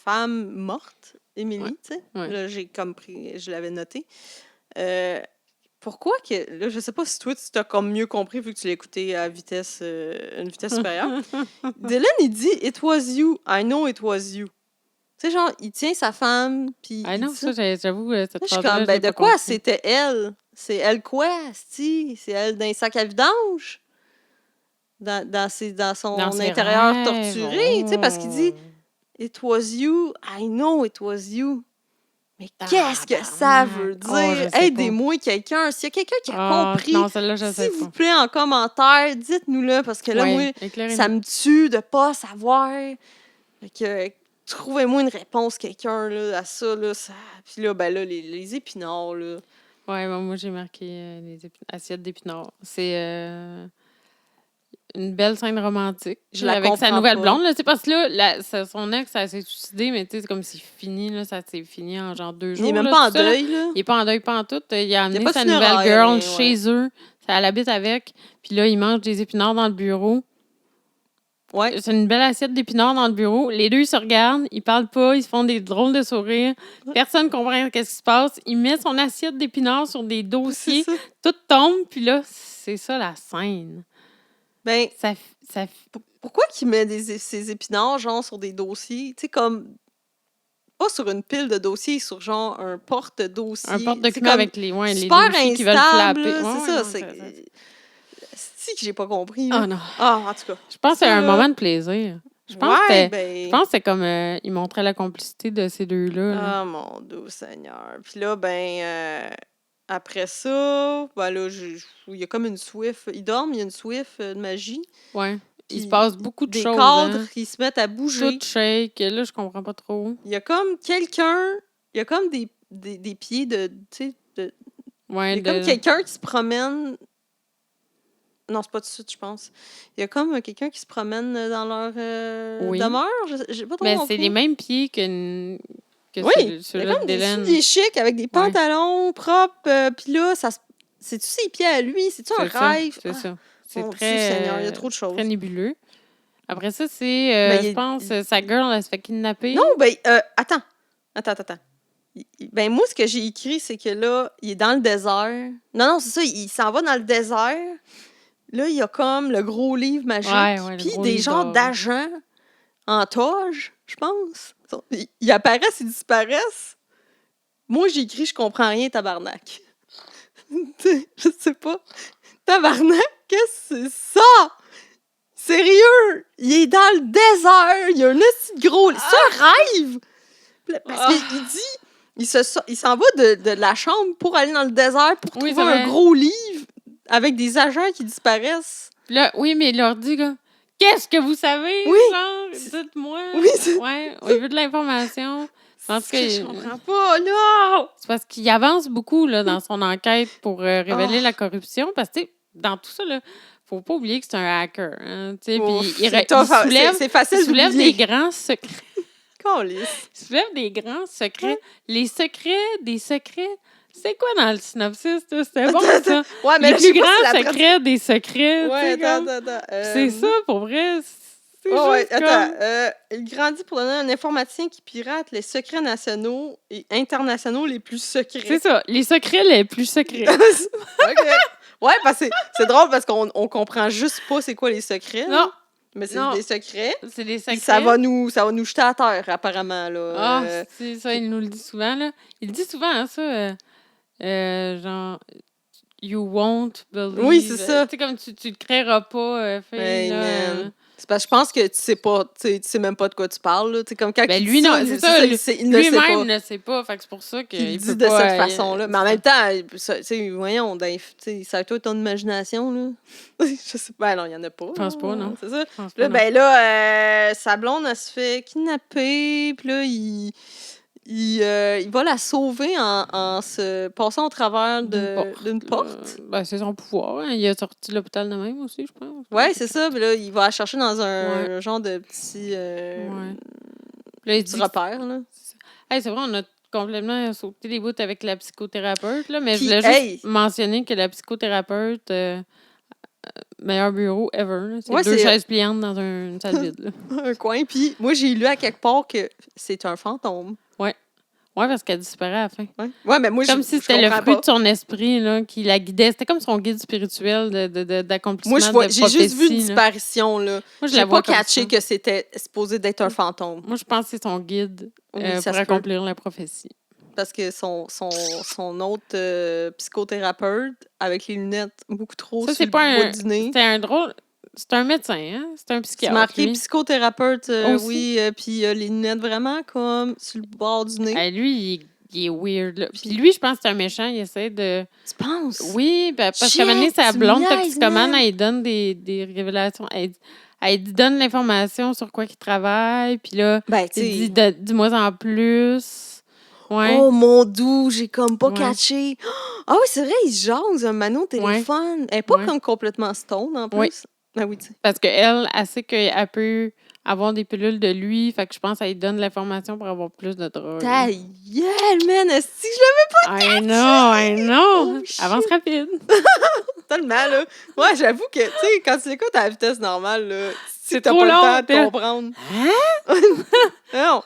femme morte, Émilie, tu sais, là, j'ai comme pris... Je l'avais noté. Pourquoi que... Là, je sais pas si toi, tu as comme mieux compris vu que tu l'as écouté à une vitesse supérieure. Dylan, il dit « It was you. I know it was you. » Tu sais, genre, il tient sa femme, puis... Ah non, ça, j'avoue, cette je suis comme, ben de quoi? Compris. C'était elle. C'est elle quoi, c'ti? C'est elle dans un sac à vidange? Dans son intérieur torturé, tu sais, parce qu'il dit « It was you. I know it was you. » Mais qu'est-ce que ça veut dire? Aidez-moi quelqu'un. S'il y a quelqu'un qui a compris, non, celle-là, je sais s'il vous plaît, en commentaire, dites-nous-le, parce que là, moi, éclairez-nous. ça me tue de pas savoir. Fait que, trouvez-moi une réponse, quelqu'un, là, à ça, là. Puis là, ben là, les épinards, là. Ouais, bon, moi, j'ai marqué les assiettes d'épinards. C'est une belle scène romantique. Avec sa nouvelle blonde, là. C'est parce que là, son ex, ça s'est suicidé, mais tu sais, c'est comme c'est fini, là. Ça s'est fini en genre 2 jours. Il est même pas en deuil, là. Il est pas en deuil, pas en tout. Il a amené sa nouvelle girl chez eux. Ça l'habite avec. Puis là, il mange des épinards dans le bureau. Ouais. C'est une belle assiette d'épinards dans le bureau. Les deux, ils se regardent, ils parlent pas, ils se font des drôles de sourires. Personne ne comprend qu'est-ce qui se passe. Il met son assiette d'épinards sur des dossiers. Tout tombe, puis là, c'est ça la scène. Ben, ça... pourquoi qu'il met ces épinards, genre, sur des dossiers? Tu sais, comme... Pas sur une pile de dossiers, sur genre un porte-dossier. Un porte-document avec les dossiers qui veulent flapper. Là, c'est ça, c'est... C'est que j'ai pas compris. Ah non. Ah, en tout cas. Je pense que c'est un moment de plaisir. Je pense que c'est comme... il montrait la complicité de ces deux-là. Ah, mon doux Seigneur. Puis là, après ça, là, il y a comme une Swift. Ils dorment, il y a une Swift de magie. Ouais. Il se passe beaucoup de choses. Des cadres qui se mettent à bouger. Tout shake. Là, je comprends pas trop. Il y a comme quelqu'un... Il y a comme des pieds de... Tu sais, ouais, il y a comme quelqu'un qui se promène... Non, c'est pas tout de suite, je pense. Il y a comme quelqu'un qui se promène dans leur demeure. J'ai pas trop compris. Mais c'est les mêmes pieds que oui, ceux-là d'Hélène. Des chics avec des pantalons propres. Puis là, c'est-tu ses pieds à lui? C'est-tu un rêve? C'est ça. C'est très... Seigneur, il y a trop de choses. Très nébuleux. Après ça, c'est, je pense, sa girl, elle se fait kidnapper. Non, attends. Moi, ce que j'ai écrit, c'est que là, il est dans le désert. Non, c'est ça, il s'en va dans le désert. Là, il y a comme le gros livre magique. Puis des genres d'agents en toge, je pense. Ils apparaissent, ils disparaissent. Moi, j'ai écrit « Je comprends rien, tabarnak ». Je sais pas. Tabarnak, qu'est-ce que c'est ça? Sérieux? Il est dans le désert. Il y a un petit gros... C'est un rêve! Parce qu'il dit... Il s'en va de la chambre pour aller dans le désert pour trouver un gros livre avec des agents qui disparaissent. Là, oui, mais il leur dit, qu'est-ce que vous savez? Oui. Genre, dites-moi. Oui, ouais, on veut de l'information. Je comprends pas, là! C'est parce qu'il avance beaucoup là, dans son enquête pour révéler la corruption. Parce que, dans tout ça, là, faut pas oublier que c'est un hacker. Hein, puis il soulève des grands secrets. Il soulève des grands secrets. Les secrets des secrets. C'est quoi dans le synopsis? C'était bon, ça. Ouais, mais les plus grands secrets des secrets. Ouais, attends. C'est ça, pour vrai. Il grandit pour donner un informaticien qui pirate les secrets nationaux et internationaux les plus secrets. C'est ça, les secrets les plus secrets. OK. Ouais, parce que c'est drôle parce qu'on comprend juste pas c'est quoi les secrets. Non. Mais c'est des secrets. C'est des secrets. Ça va nous jeter à terre, apparemment. Là. C'est ça, il nous le dit souvent. Là. Il dit souvent, ça, genre... You won't believe. Oui, c'est ça. Tu sais, comme tu le créeras pas, c'est parce que je pense que tu sais même pas de quoi tu parles. Là. Comme quand lui, non, c'est ça. Lui-même ne sait pas. Fait que c'est pour ça qu'il dit de cette façon-là. Mais en même temps, voyons, ça a toi ton imagination. Là. Je sais pas. Non, il y en a pas. Je pense pas, non. C'est ça. Là, sa blonde, elle se fait kidnapper. Puis là, il va la sauver en se passant au travers d'une porte. C'est son pouvoir. Hein. Il a sorti de l'hôpital de même aussi, je pense. Oui, c'est ça. Puis là, il va la chercher dans un genre de petit, petit repère. Là. C'est vrai, on a complètement sauté les bouts avec la psychothérapeute. Là, mais je voulais juste mentionner que la psychothérapeute... meilleur bureau ever. C'est 2 chaises pliantes dans une salle vide. Un coin. Puis moi, j'ai lu à quelque part que c'est un fantôme. Oui, parce qu'elle disparaît à la fin. Ouais, mais moi, comme si c'était le fruit de son esprit là, qui la guidait. C'était comme son guide spirituel d'accomplissement de prophétie. Moi, j'ai juste vu une disparition. Là. Moi, je n'ai pas catché que c'était supposé d'être un fantôme. Moi, je pense que c'est son guide pour accomplir la prophétie. Parce que son autre psychothérapeute, avec les lunettes beaucoup trop sur le bout du nez. C'était un drôle... C'est un médecin, hein? C'est un psychiatre. C'est marqué psychothérapeute, oui. Puis les lunettes vraiment comme sur le bord du nez. Lui, il est weird, là. Puis lui, je pense que c'est un méchant. Il essaie de... Tu penses? Oui, parce qu'à un moment donné, sa blonde toxicomane, elle lui donne des révélations. Elle lui donne l'information sur quoi il travaille. Puis là, Ben, tu il dit sais. dis-moi en plus. Ouais. Oh mon doux, j'ai comme pas Ouais. catché. Ah oui, c'est vrai, il se jase un mano au téléphone. Elle est pas Ouais. comme complètement stone en plus. Oui. Ben oui, tu sais. Parce qu'elle, elle sait qu'elle peut avoir des pilules de lui. Fait que je pense qu'elle lui donne l'information pour avoir plus de drogue. Ta gueule, man! Est-ce que je l'avais I know. Oh, shit. Avance rapide. tellement, là? Ouais, j'avoue que, tu sais, quand tu l'écoutes à la vitesse normale, là, C'est t'as trop pas long, le temps t'es là. de comprendre. Non.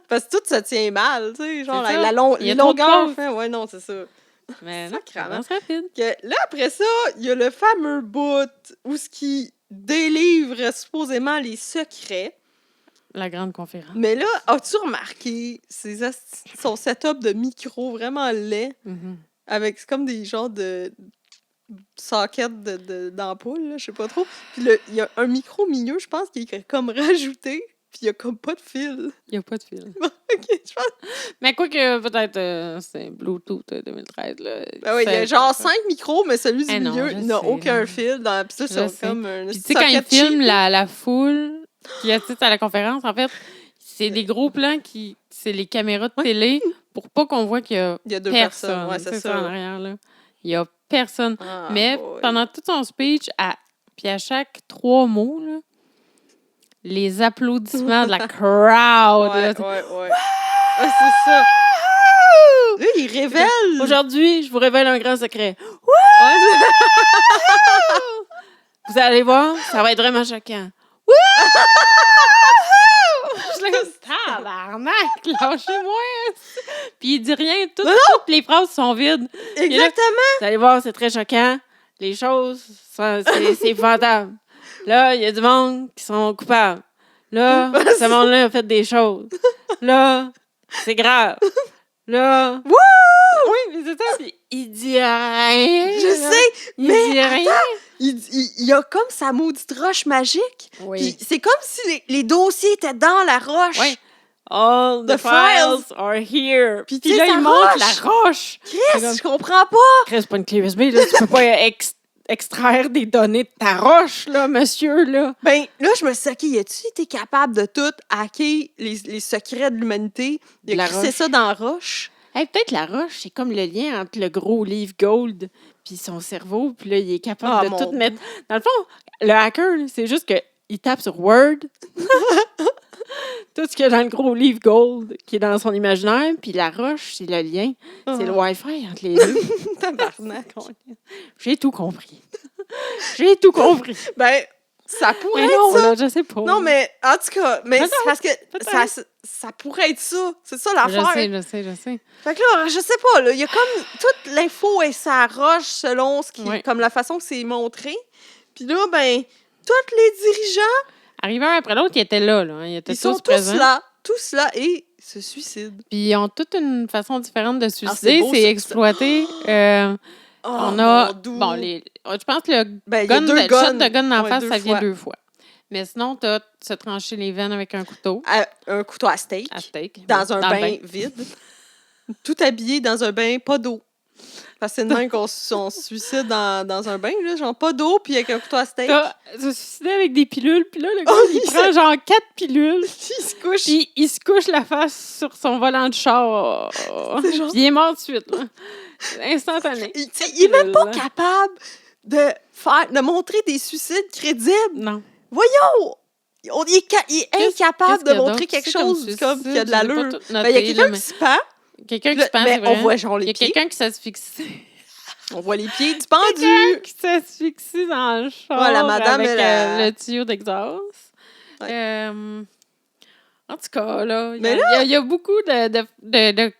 Parce que tout se tient mal, tu sais. Genre, C'est ça. Il y les a trop de longueurs. pauses. Ouais, non, c'est ça. Mais non, Sacrément. avance rapide. Que là, après ça, il y a le fameux bout où ce qui délivre supposément les secrets. La grande conférence. Mais là, as-tu remarqué son setup de micro vraiment laid Mhm. avec c'est comme des genres de sockets d'ampoule, là, je sais pas trop. Puis il y a un micro milieu, je pense, qui est comme rajouté, puis il y a comme pas de fil. Il n'y a pas de fil. OK, je pense. Mais quoi que peut-être c'est Bluetooth 2013. Là. Ben oui, il y a genre 5 micros, mais celui du Eh non, milieu, je il n'a sais, aucun là. fil. Puis ça, Je c'est sais. comme un Puis tu sais, quand il socket filme cheap. la foule qui assiste à la conférence, en fait, c'est des gros plans c'est les caméras de télé pour pas qu'on voit qu'il y a Il y a 2 personne. personnes. Ouais, c'est ça en ça. arrière, là. Il y a personne. Ah, Mais boy. pendant tout son speech, puis à chaque 3 mots, là, les applaudissements de la crowd. Ouais, là, ouais. Ah, c'est ça. Là, il révèle. Aujourd'hui, je vous révèle un grand secret. Ouais, Vous allez voir, ça va être vraiment choquant. Je l'ai dit, tabarnak, lâchez-moi. Puis il dit rien, toutes les phrases sont vides. exactement. Vous allez voir, c'est très choquant. Les choses, c'est épouvantable. Là, il y a du monde qui sont coupables. Là, ce monde-là a fait des choses. Là, c'est grave. Là... Wouh! Oui, mais c'est ça. Puis il dit rien. Je sais, Il mais dit rien. il a comme sa maudite roche magique. Oui. Puis c'est comme si les dossiers étaient dans la roche. Oui. All the The files are here. Puis Puis tu sais, là, sa il montre roche. la roche. Chris, je comprends pas. Chris, c'est pas une clé USB, là. Tu peux pas extraire des données de ta roche, là, monsieur, là. Ben, là, je me suis dit, OK, as-tu été capable de tout hacker les secrets de l'humanité? Il La a crissé roche. ça dans la roche. Hey, peut-être la roche, c'est comme le lien entre le gros livre Gold puis son cerveau. Puis là, il est capable Ah, de mon tout Dieu. mettre. Dans le fond, le hacker, là, c'est juste qu'il tape sur Word. Tout ce qu'il y a dans le gros livre Gold qui est dans son imaginaire. Puis la roche, c'est le lien. C'est le Wi-Fi entre les deux. Tabarnak. J'ai tout compris. J'ai tout compris. Ben, ça pourrait Mais être non, ça. là, je sais pas. Non, mais en tout cas, mais Peut-être, c'est parce que peut-être. ça pourrait être ça. C'est ça l'affaire. Je sais. Fait que là, je sais pas, là, il y a comme toute l'info est sa roche selon ce qui, Ouais. comme la façon que c'est montré. Puis là, ben, tous les dirigeants, Arrivé un après l'autre, ils étaient là. Ils étaient ils sont présents. tous là, et se suicident. Puis ils ont toute une façon différente de se Ah, suicider. c'est beau, C'est ça. exploité. Oh, On a. mon doux. Bon, je pense que le Ben, il y a gun, deux le guns. shot de gun d'en Ouais, face, 2 ça vient fois. 2 fois. Mais sinon, tu as se trancher les veines avec un couteau Un couteau à steak, à steak. dans un le bain vide, tout habillé dans un bain, pas d'eau. Parce que c'est de même qu'on se suicide dans un bain, là, genre pas d'eau, puis avec un couteau à steak. T'as se suicider avec des pilules. Puis là, le gars, Oh, il il prend genre 4 pilules. Il se couche. Puis il se couche la face sur son volant de char. C'est genre- Puis il est mort de suite. Là. Instantané. Il est même pas Pilules, là. capable de montrer des suicides crédibles. Non. Voyons! Il est incapable Qu'est-ce de qu'il y a montrer d'autre? quelque C'est comme chose suicide, comme qui a de je l'ai pas l'allure. tout Ben, il y a noté, quelqu'un là, qui se pend, Quelqu'un qui se pend, mais c'est on vrai. voit genre Il y les a pieds. quelqu'un qui s'asphyxie. On voit les pieds du pendu. Quelqu'un qui s'asphyxie dans le char Ouais, la madame, avec elle a- le tuyau d'exhaust. Ouais. En tout cas, là, Mais il y a beaucoup de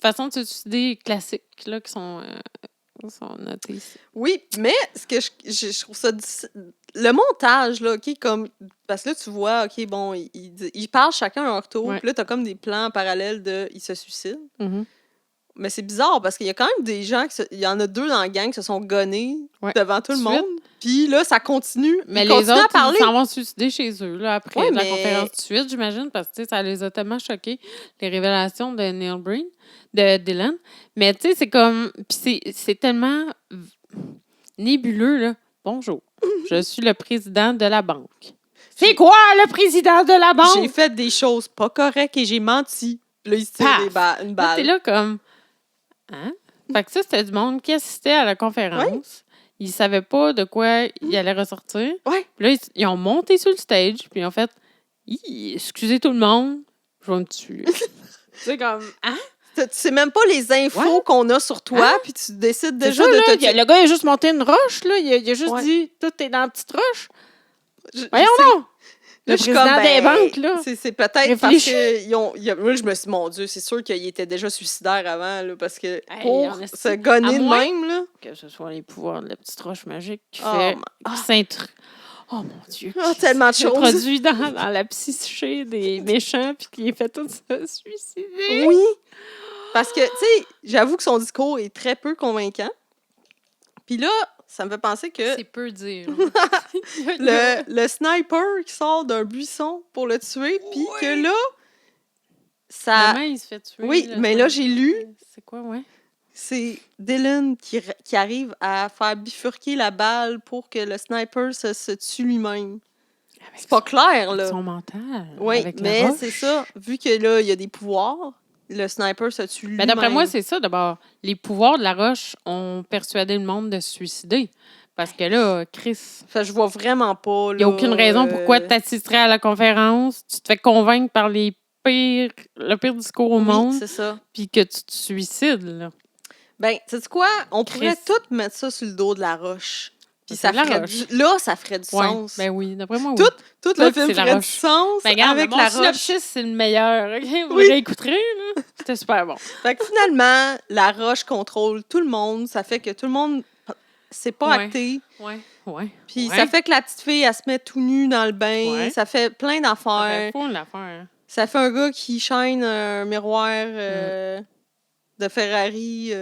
façons de se suicider classiques là, qui sont notées ici. Oui, mais ce que je trouve ça... Le montage, là, OK, comme... Parce que là, tu vois, OK, bon, ils parlent chacun à leur tour, Ouais. puis là, t'as comme des plans parallèles de... Ils se suicident. Mais c'est bizarre, parce qu'il y a quand même des gens... Il y en a 2 dans la gang qui se sont gonnés Ouais. devant tout le Tout de suite. monde. Puis là, ça continue. Mais ils les continuent autres, à parler. ils s'en vont se suicider chez eux, là, après Ouais, la mais- conférence de suite, j'imagine, parce que, tu sais, ça les a tellement choqués, les révélations de Neil Breen, de Dylan. Mais, tu sais, c'est comme... Puis c'est tellement nébuleux, là. Bonjour, je suis le président de la banque. C'est quoi, le président de la banque? J'ai fait des choses pas correctes et j'ai menti. Là, il se tire une Là, t'es balle. là comme... Hein? Fait que ça, c'était du monde qui assistait à la conférence. Ouais. Ils savaient pas de quoi il allait ressortir. Ouais. Puis là, ils ont monté sur le stage, puis ils ont fait excusez tout le monde, je vais me tuer. C'est comme hein? Tu sais même pas les infos qu'on a sur toi, puis tu décides C'est déjà ça, de là, te tuer. le gars, il a juste monté une roche, là. Il a juste Ouais. dit tout est dans la petite roche. Je Voyons sais. donc! Là, Le je suis président comme, des ben, banques, là. C'est peut-être parce Réfléchis. que moi, je me suis dit, mon Dieu, c'est sûr qu'il était déjà suicidaire avant, là, parce que pour en esti. se gonner À de moins même, là. Que ce soit les pouvoirs de la petite roche magique qui Oh fait. my- Qui s'introduit. Oh mon Dieu! Oh, qui tellement de choses. s'introduit dans la psyché des méchants puis qui les fait tous se suicider. Oui. Parce que, tu sais, j'avoue que son discours est très peu convaincant. Puis là, ça me fait penser que C'est peu dire. le sniper qui sort d'un buisson pour le tuer, puis que là, ça... Demain, il se fait tuer. Oui, mais là, j'ai lu... C'est quoi, ouais? C'est Dylan qui arrive à faire bifurquer la balle pour que le sniper se tue lui-même. C'est pas clair, là. Son mental. Oui, avec la mais roche. c'est ça. Vu que là, il y a des pouvoirs, le sniper se tue lui-même. Mais d'après moi, c'est ça, d'abord. Les pouvoirs de la roche ont persuadé le monde de se suicider. Parce que là, Chris, Fait que je vois vraiment pas, là... il n'y a aucune raison pourquoi tu assisterais à la conférence. Tu te fais convaincre par le pire discours au monde, Oui, c'est ça. puis que tu te suicides, là. Ben, tu sais quoi? On Chris. pourrait tout mettre ça sur le dos de la roche. Puis C'est ça de la ferait roche. là, ça ferait du Ouais, sens. ben oui, d'après moi, oui. Tout le Tout, film c'est la ferait du roche. sens Ben, regarde, avec mon la roche. synopsis, c'est le meilleur. OK? Vous Oui. le réécouterez, là. C'était super bon. Fait que finalement, la roche contrôle tout le monde. Ça fait que tout le monde... C'est pas Ouais. acté. Ouais. Puis Ouais. ça fait que la petite fille, elle se met tout nue dans le bain. Ouais. Ça fait plein Ça d'affaires. fait fou, l'affaire. Ça fait un gars qui chaîne un miroir de Ferrari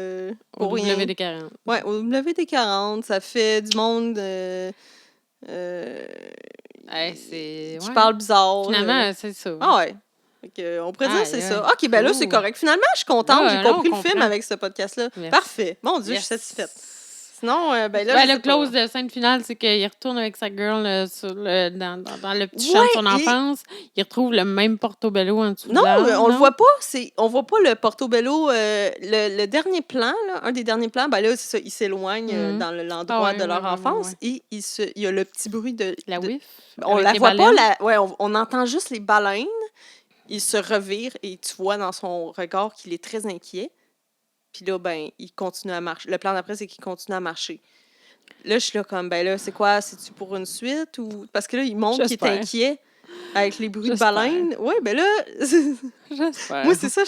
Au pour rien. WD-40. Ouais, au WD-40. Ça fait du monde Hey, c'est... qui ouais. parle bizarre. Finalement, c'est ça. Ah ouais. Fait que, on pourrait dire que c'est Aïe, ça. aïe. OK, ben là, c'est Ouh. correct. Finalement, je suis contente. Là, J'ai là, compris on le film comprend. avec ce podcast-là. Merci. Parfait. Mon Dieu, Yes. je suis satisfaite. Sinon, ben là, Ben, je le sais close pas. de scène finale, c'est qu'il retourne avec sa girl dans le petit champ Ouais, de son et- enfance. Il retrouve le même portobello en dessous de Non, l'arbre, on le non? voit pas. On voit pas le Portobello. Le dernier plan, là, un des derniers plans, ben là, c'est ça, ils s'éloignent Mhm. dans l'endroit Ah ouais, de leur ouais, ouais, enfance ouais. et il y a le petit bruit de... La de- whiff. On avec la les voit baleines. pas. Ouais, on entend juste les baleines. Il se revire et tu vois dans son regard qu'il est très inquiet. Puis là, ben, il continue à marcher. Le plan d'après, c'est qu'il continue à marcher. Là, je suis là comme, ben là, c'est quoi? C'est-tu pour une suite? Ou... Parce que là, il montre qu'il est J'espère. inquiet avec les bruits de J'espère. baleines. Oui, ben là, J'espère. moi, c'est ça.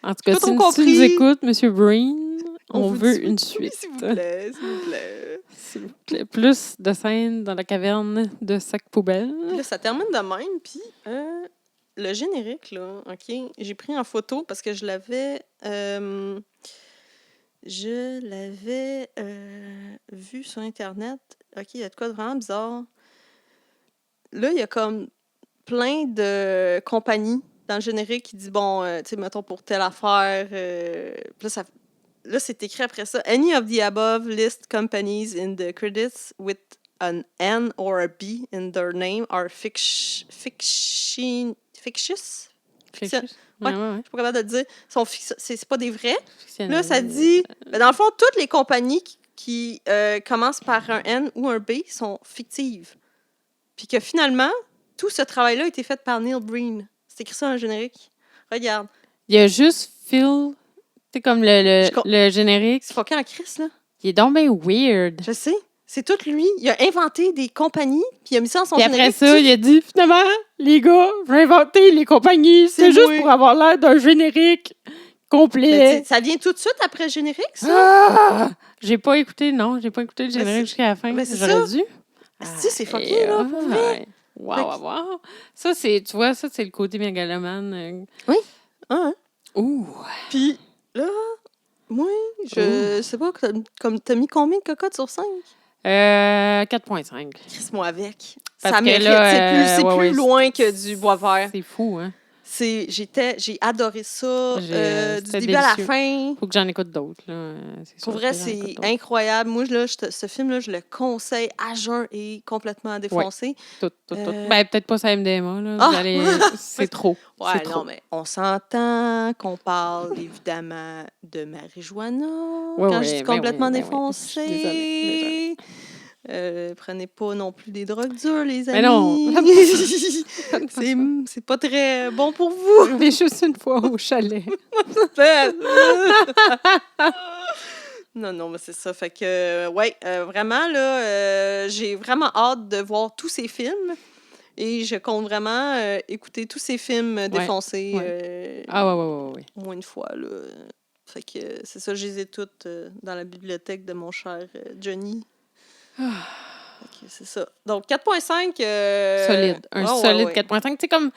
En tout cas, pas trop si tu nous compris. écoutes, M. Breen, on vous veut dit- une Oui, suite. s'il vous plaît, s'il vous plaît. S'il vous plaît. Plus de scènes dans la caverne de sac poubelle. Puis là, ça termine de même. Puis le générique, là, OK, j'ai pris en photo parce que je l'avais vu sur Internet. OK, il y a de quoi de vraiment bizarre. Là, il y a comme plein de compagnies dans le générique qui dit, bon, tu sais, mettons pour telle affaire. Puis là, c'est écrit après ça. Any of the above list companies in the credits with an N or a B in their name are fictitious. Fiction. Ouais, Ouais. ouais, ouais. Je suis pas capable de le dire. C'est pas des vrais. Fictionnel. Là, ça dit... ben, dans le fond, toutes les compagnies qui commencent par un N ou un B sont fictives. Puis que finalement, tout ce travail-là a été fait par Neil Breen. C'est écrit ça dans le générique. Regarde. Il y a juste Phil. C'est comme le générique. C'est fucké en crise, là. Il est donc bien weird. Je sais. C'est tout lui. Il a inventé des compagnies, puis il a mis ça dans son Puis après générique. ça, il a dit, finalement, les gars, je vais inventer les compagnies. C'est C'est juste moi. pour avoir l'air d'un générique Mais complet. ça vient tout de suite après le générique, ça? Ah! J'ai pas écouté le générique jusqu'à la fin. mais c'est J'aurais ça. dû. Si, c'est fucké, là, pour vrai. Wow. Ça, tu vois, ça, c'est le côté mégalomane. Hein? Ouh. Puis là, moi, je sais pas, comme t'as mis combien de cocottes sur 5? 4,5. Crisse-moi avec. Parce Ça que mérite. là, C'est ouais, plus loin que du bois vert. C'est fou, hein? J'ai adoré ça du c'était début à la délicieux. fin. Faut que j'en écoute d'autres, là. C'est Pour sûr vrai, que j'en écoute c'est d'autres. incroyable. Moi, là, ce film-là, je le conseille à jeun et complètement à défoncer. Tout. Ben, peut-être pas ça MDMA, là. Ah! Vous allez... C'est trop. Ouais, C'est trop. non, mais on s'entend qu'on parle évidemment de marijuana Ouais, quand ouais, je dis ben complètement oui, ben oui. défoncé. Je suis désolée. Prenez pas non plus des drogues dures, les amis. Mais non. C'est pas très bon pour vous. Mais juste une fois au chalet. Non, mais c'est ça. Fait que, ouais, vraiment, là, j'ai vraiment hâte de voir tous ces films. Et je compte vraiment écouter tous ces films défoncés Ouais. au moins une fois, là. Fait que c'est ça, je les ai toutes dans la bibliothèque de mon cher Johnny. Fait que c'est ça. Donc, 4,5. Solide. Un solide ouais. 4,5. Tu sais, comme...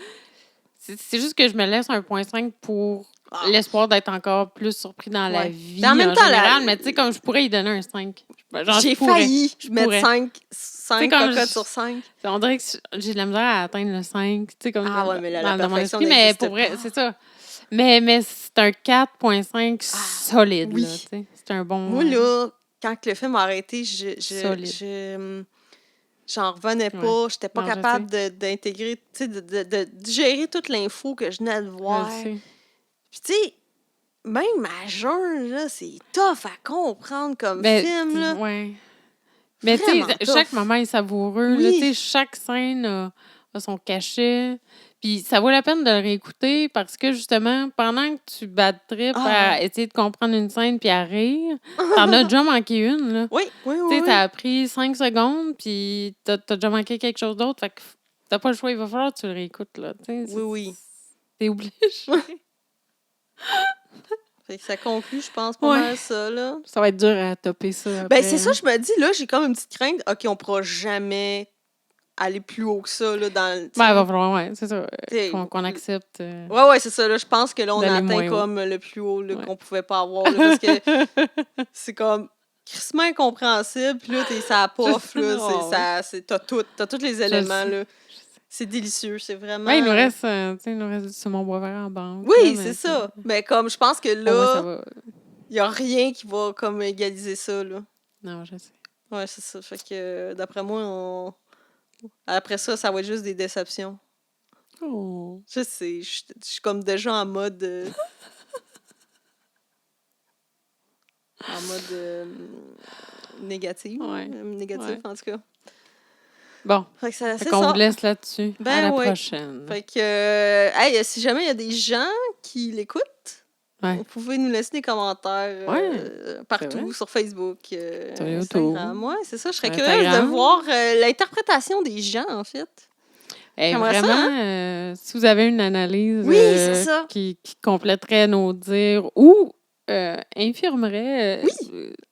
C'est juste que je me laisse un 1,5 pour l'espoir d'être encore plus surpris dans la vie en même temps, général. Mais tu sais, comme je pourrais y donner un 5. Genre, j'ai failli mettre pourrais. 5 cocottes sur 5. On dirait que j'ai de la misère à atteindre le 5. Tu sais, comme ouais, mais la dans mon perfection esprit. Mais n'existe pour vrai, pas. c'est ça. Mais c'est un 4,5 solide. oui. Là, tu sais. C'est un bon... Moi, là, quand le film a arrêté, j'en revenais pas. Ouais. J'étais pas Non, capable d'intégrer, tu sais, de digérer toute l'info que je venais de voir. Puis, tu sais, même à jeun, là, c'est tough à comprendre comme film, là. Ouais. Mais tu sais, chaque moment est savoureux. Oui. Là, tu sais, chaque scène a son cachet. Puis ça vaut la peine de le réécouter parce que, justement, pendant que tu bad trip à essayer de comprendre une scène puis à rire, t'en as déjà manqué une, là. Oui. Tu sais, ça a pris 5 secondes puis t'as déjà manqué quelque chose d'autre. Fait que t'as pas le choix, il va falloir que tu le réécoutes, là. Oui. T'es obligé. Fait que ça conclut, je pense, pas mal ça, là. Ça va être dur à topper ça. Ben, c'est ça, je me dis, là, j'ai comme une petite crainte. OK, on pourra jamais aller plus haut que ça, là, dans le... Ben, il va falloir, c'est ça, qu'on accepte. Ouais, c'est ça, là, je pense que là, on a atteint moins comme le plus haut, là, qu'on pouvait pas avoir, là, parce que c'est comme crissement incompréhensible, puis là, t'es ça pof, là, t'as tous les éléments, là. C'est délicieux, c'est vraiment... Ouais, il nous reste du saumon bois vert en banque. Oui, là, c'est ça. Mais comme, je pense que là, ça va. il n'y a rien qui va, comme, égaliser ça, là. Non, je sais. Ouais, c'est ça. Fait que, d'après moi, après ça, ça va être juste des déceptions. Oh. Je sais, je suis comme déjà en mode... en mode négatif. Ouais. Négatif, en tout cas. Bon. Fait que c'est qu'on ça. vous laisse là-dessus. Ben à la ouais. prochaine. Fait que, hey, si jamais il y a des gens qui l'écoutent, vous pouvez nous laisser des commentaires partout, sur Facebook, sur YouTube. Instagram. Ouais, c'est ça. Je serais curieuse de voir l'interprétation des gens, en fait. Vraiment, ça, si vous avez une analyse c'est ça. Qui compléterait nos dires ou infirmerait...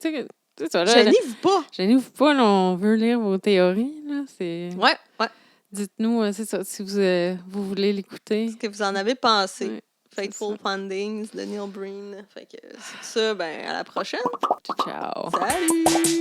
c'est ça, là, Gênez-vous pas. Gênez-vous pas, là, on veut lire vos théories. Là, Ouais. Dites-nous, c'est ça, si vous voulez l'écouter. Ce que vous en avez pensé. Ouais, Fateful Findings de Neil Breen. Fait que c'est ça, ben à la prochaine. Ciao. Salut!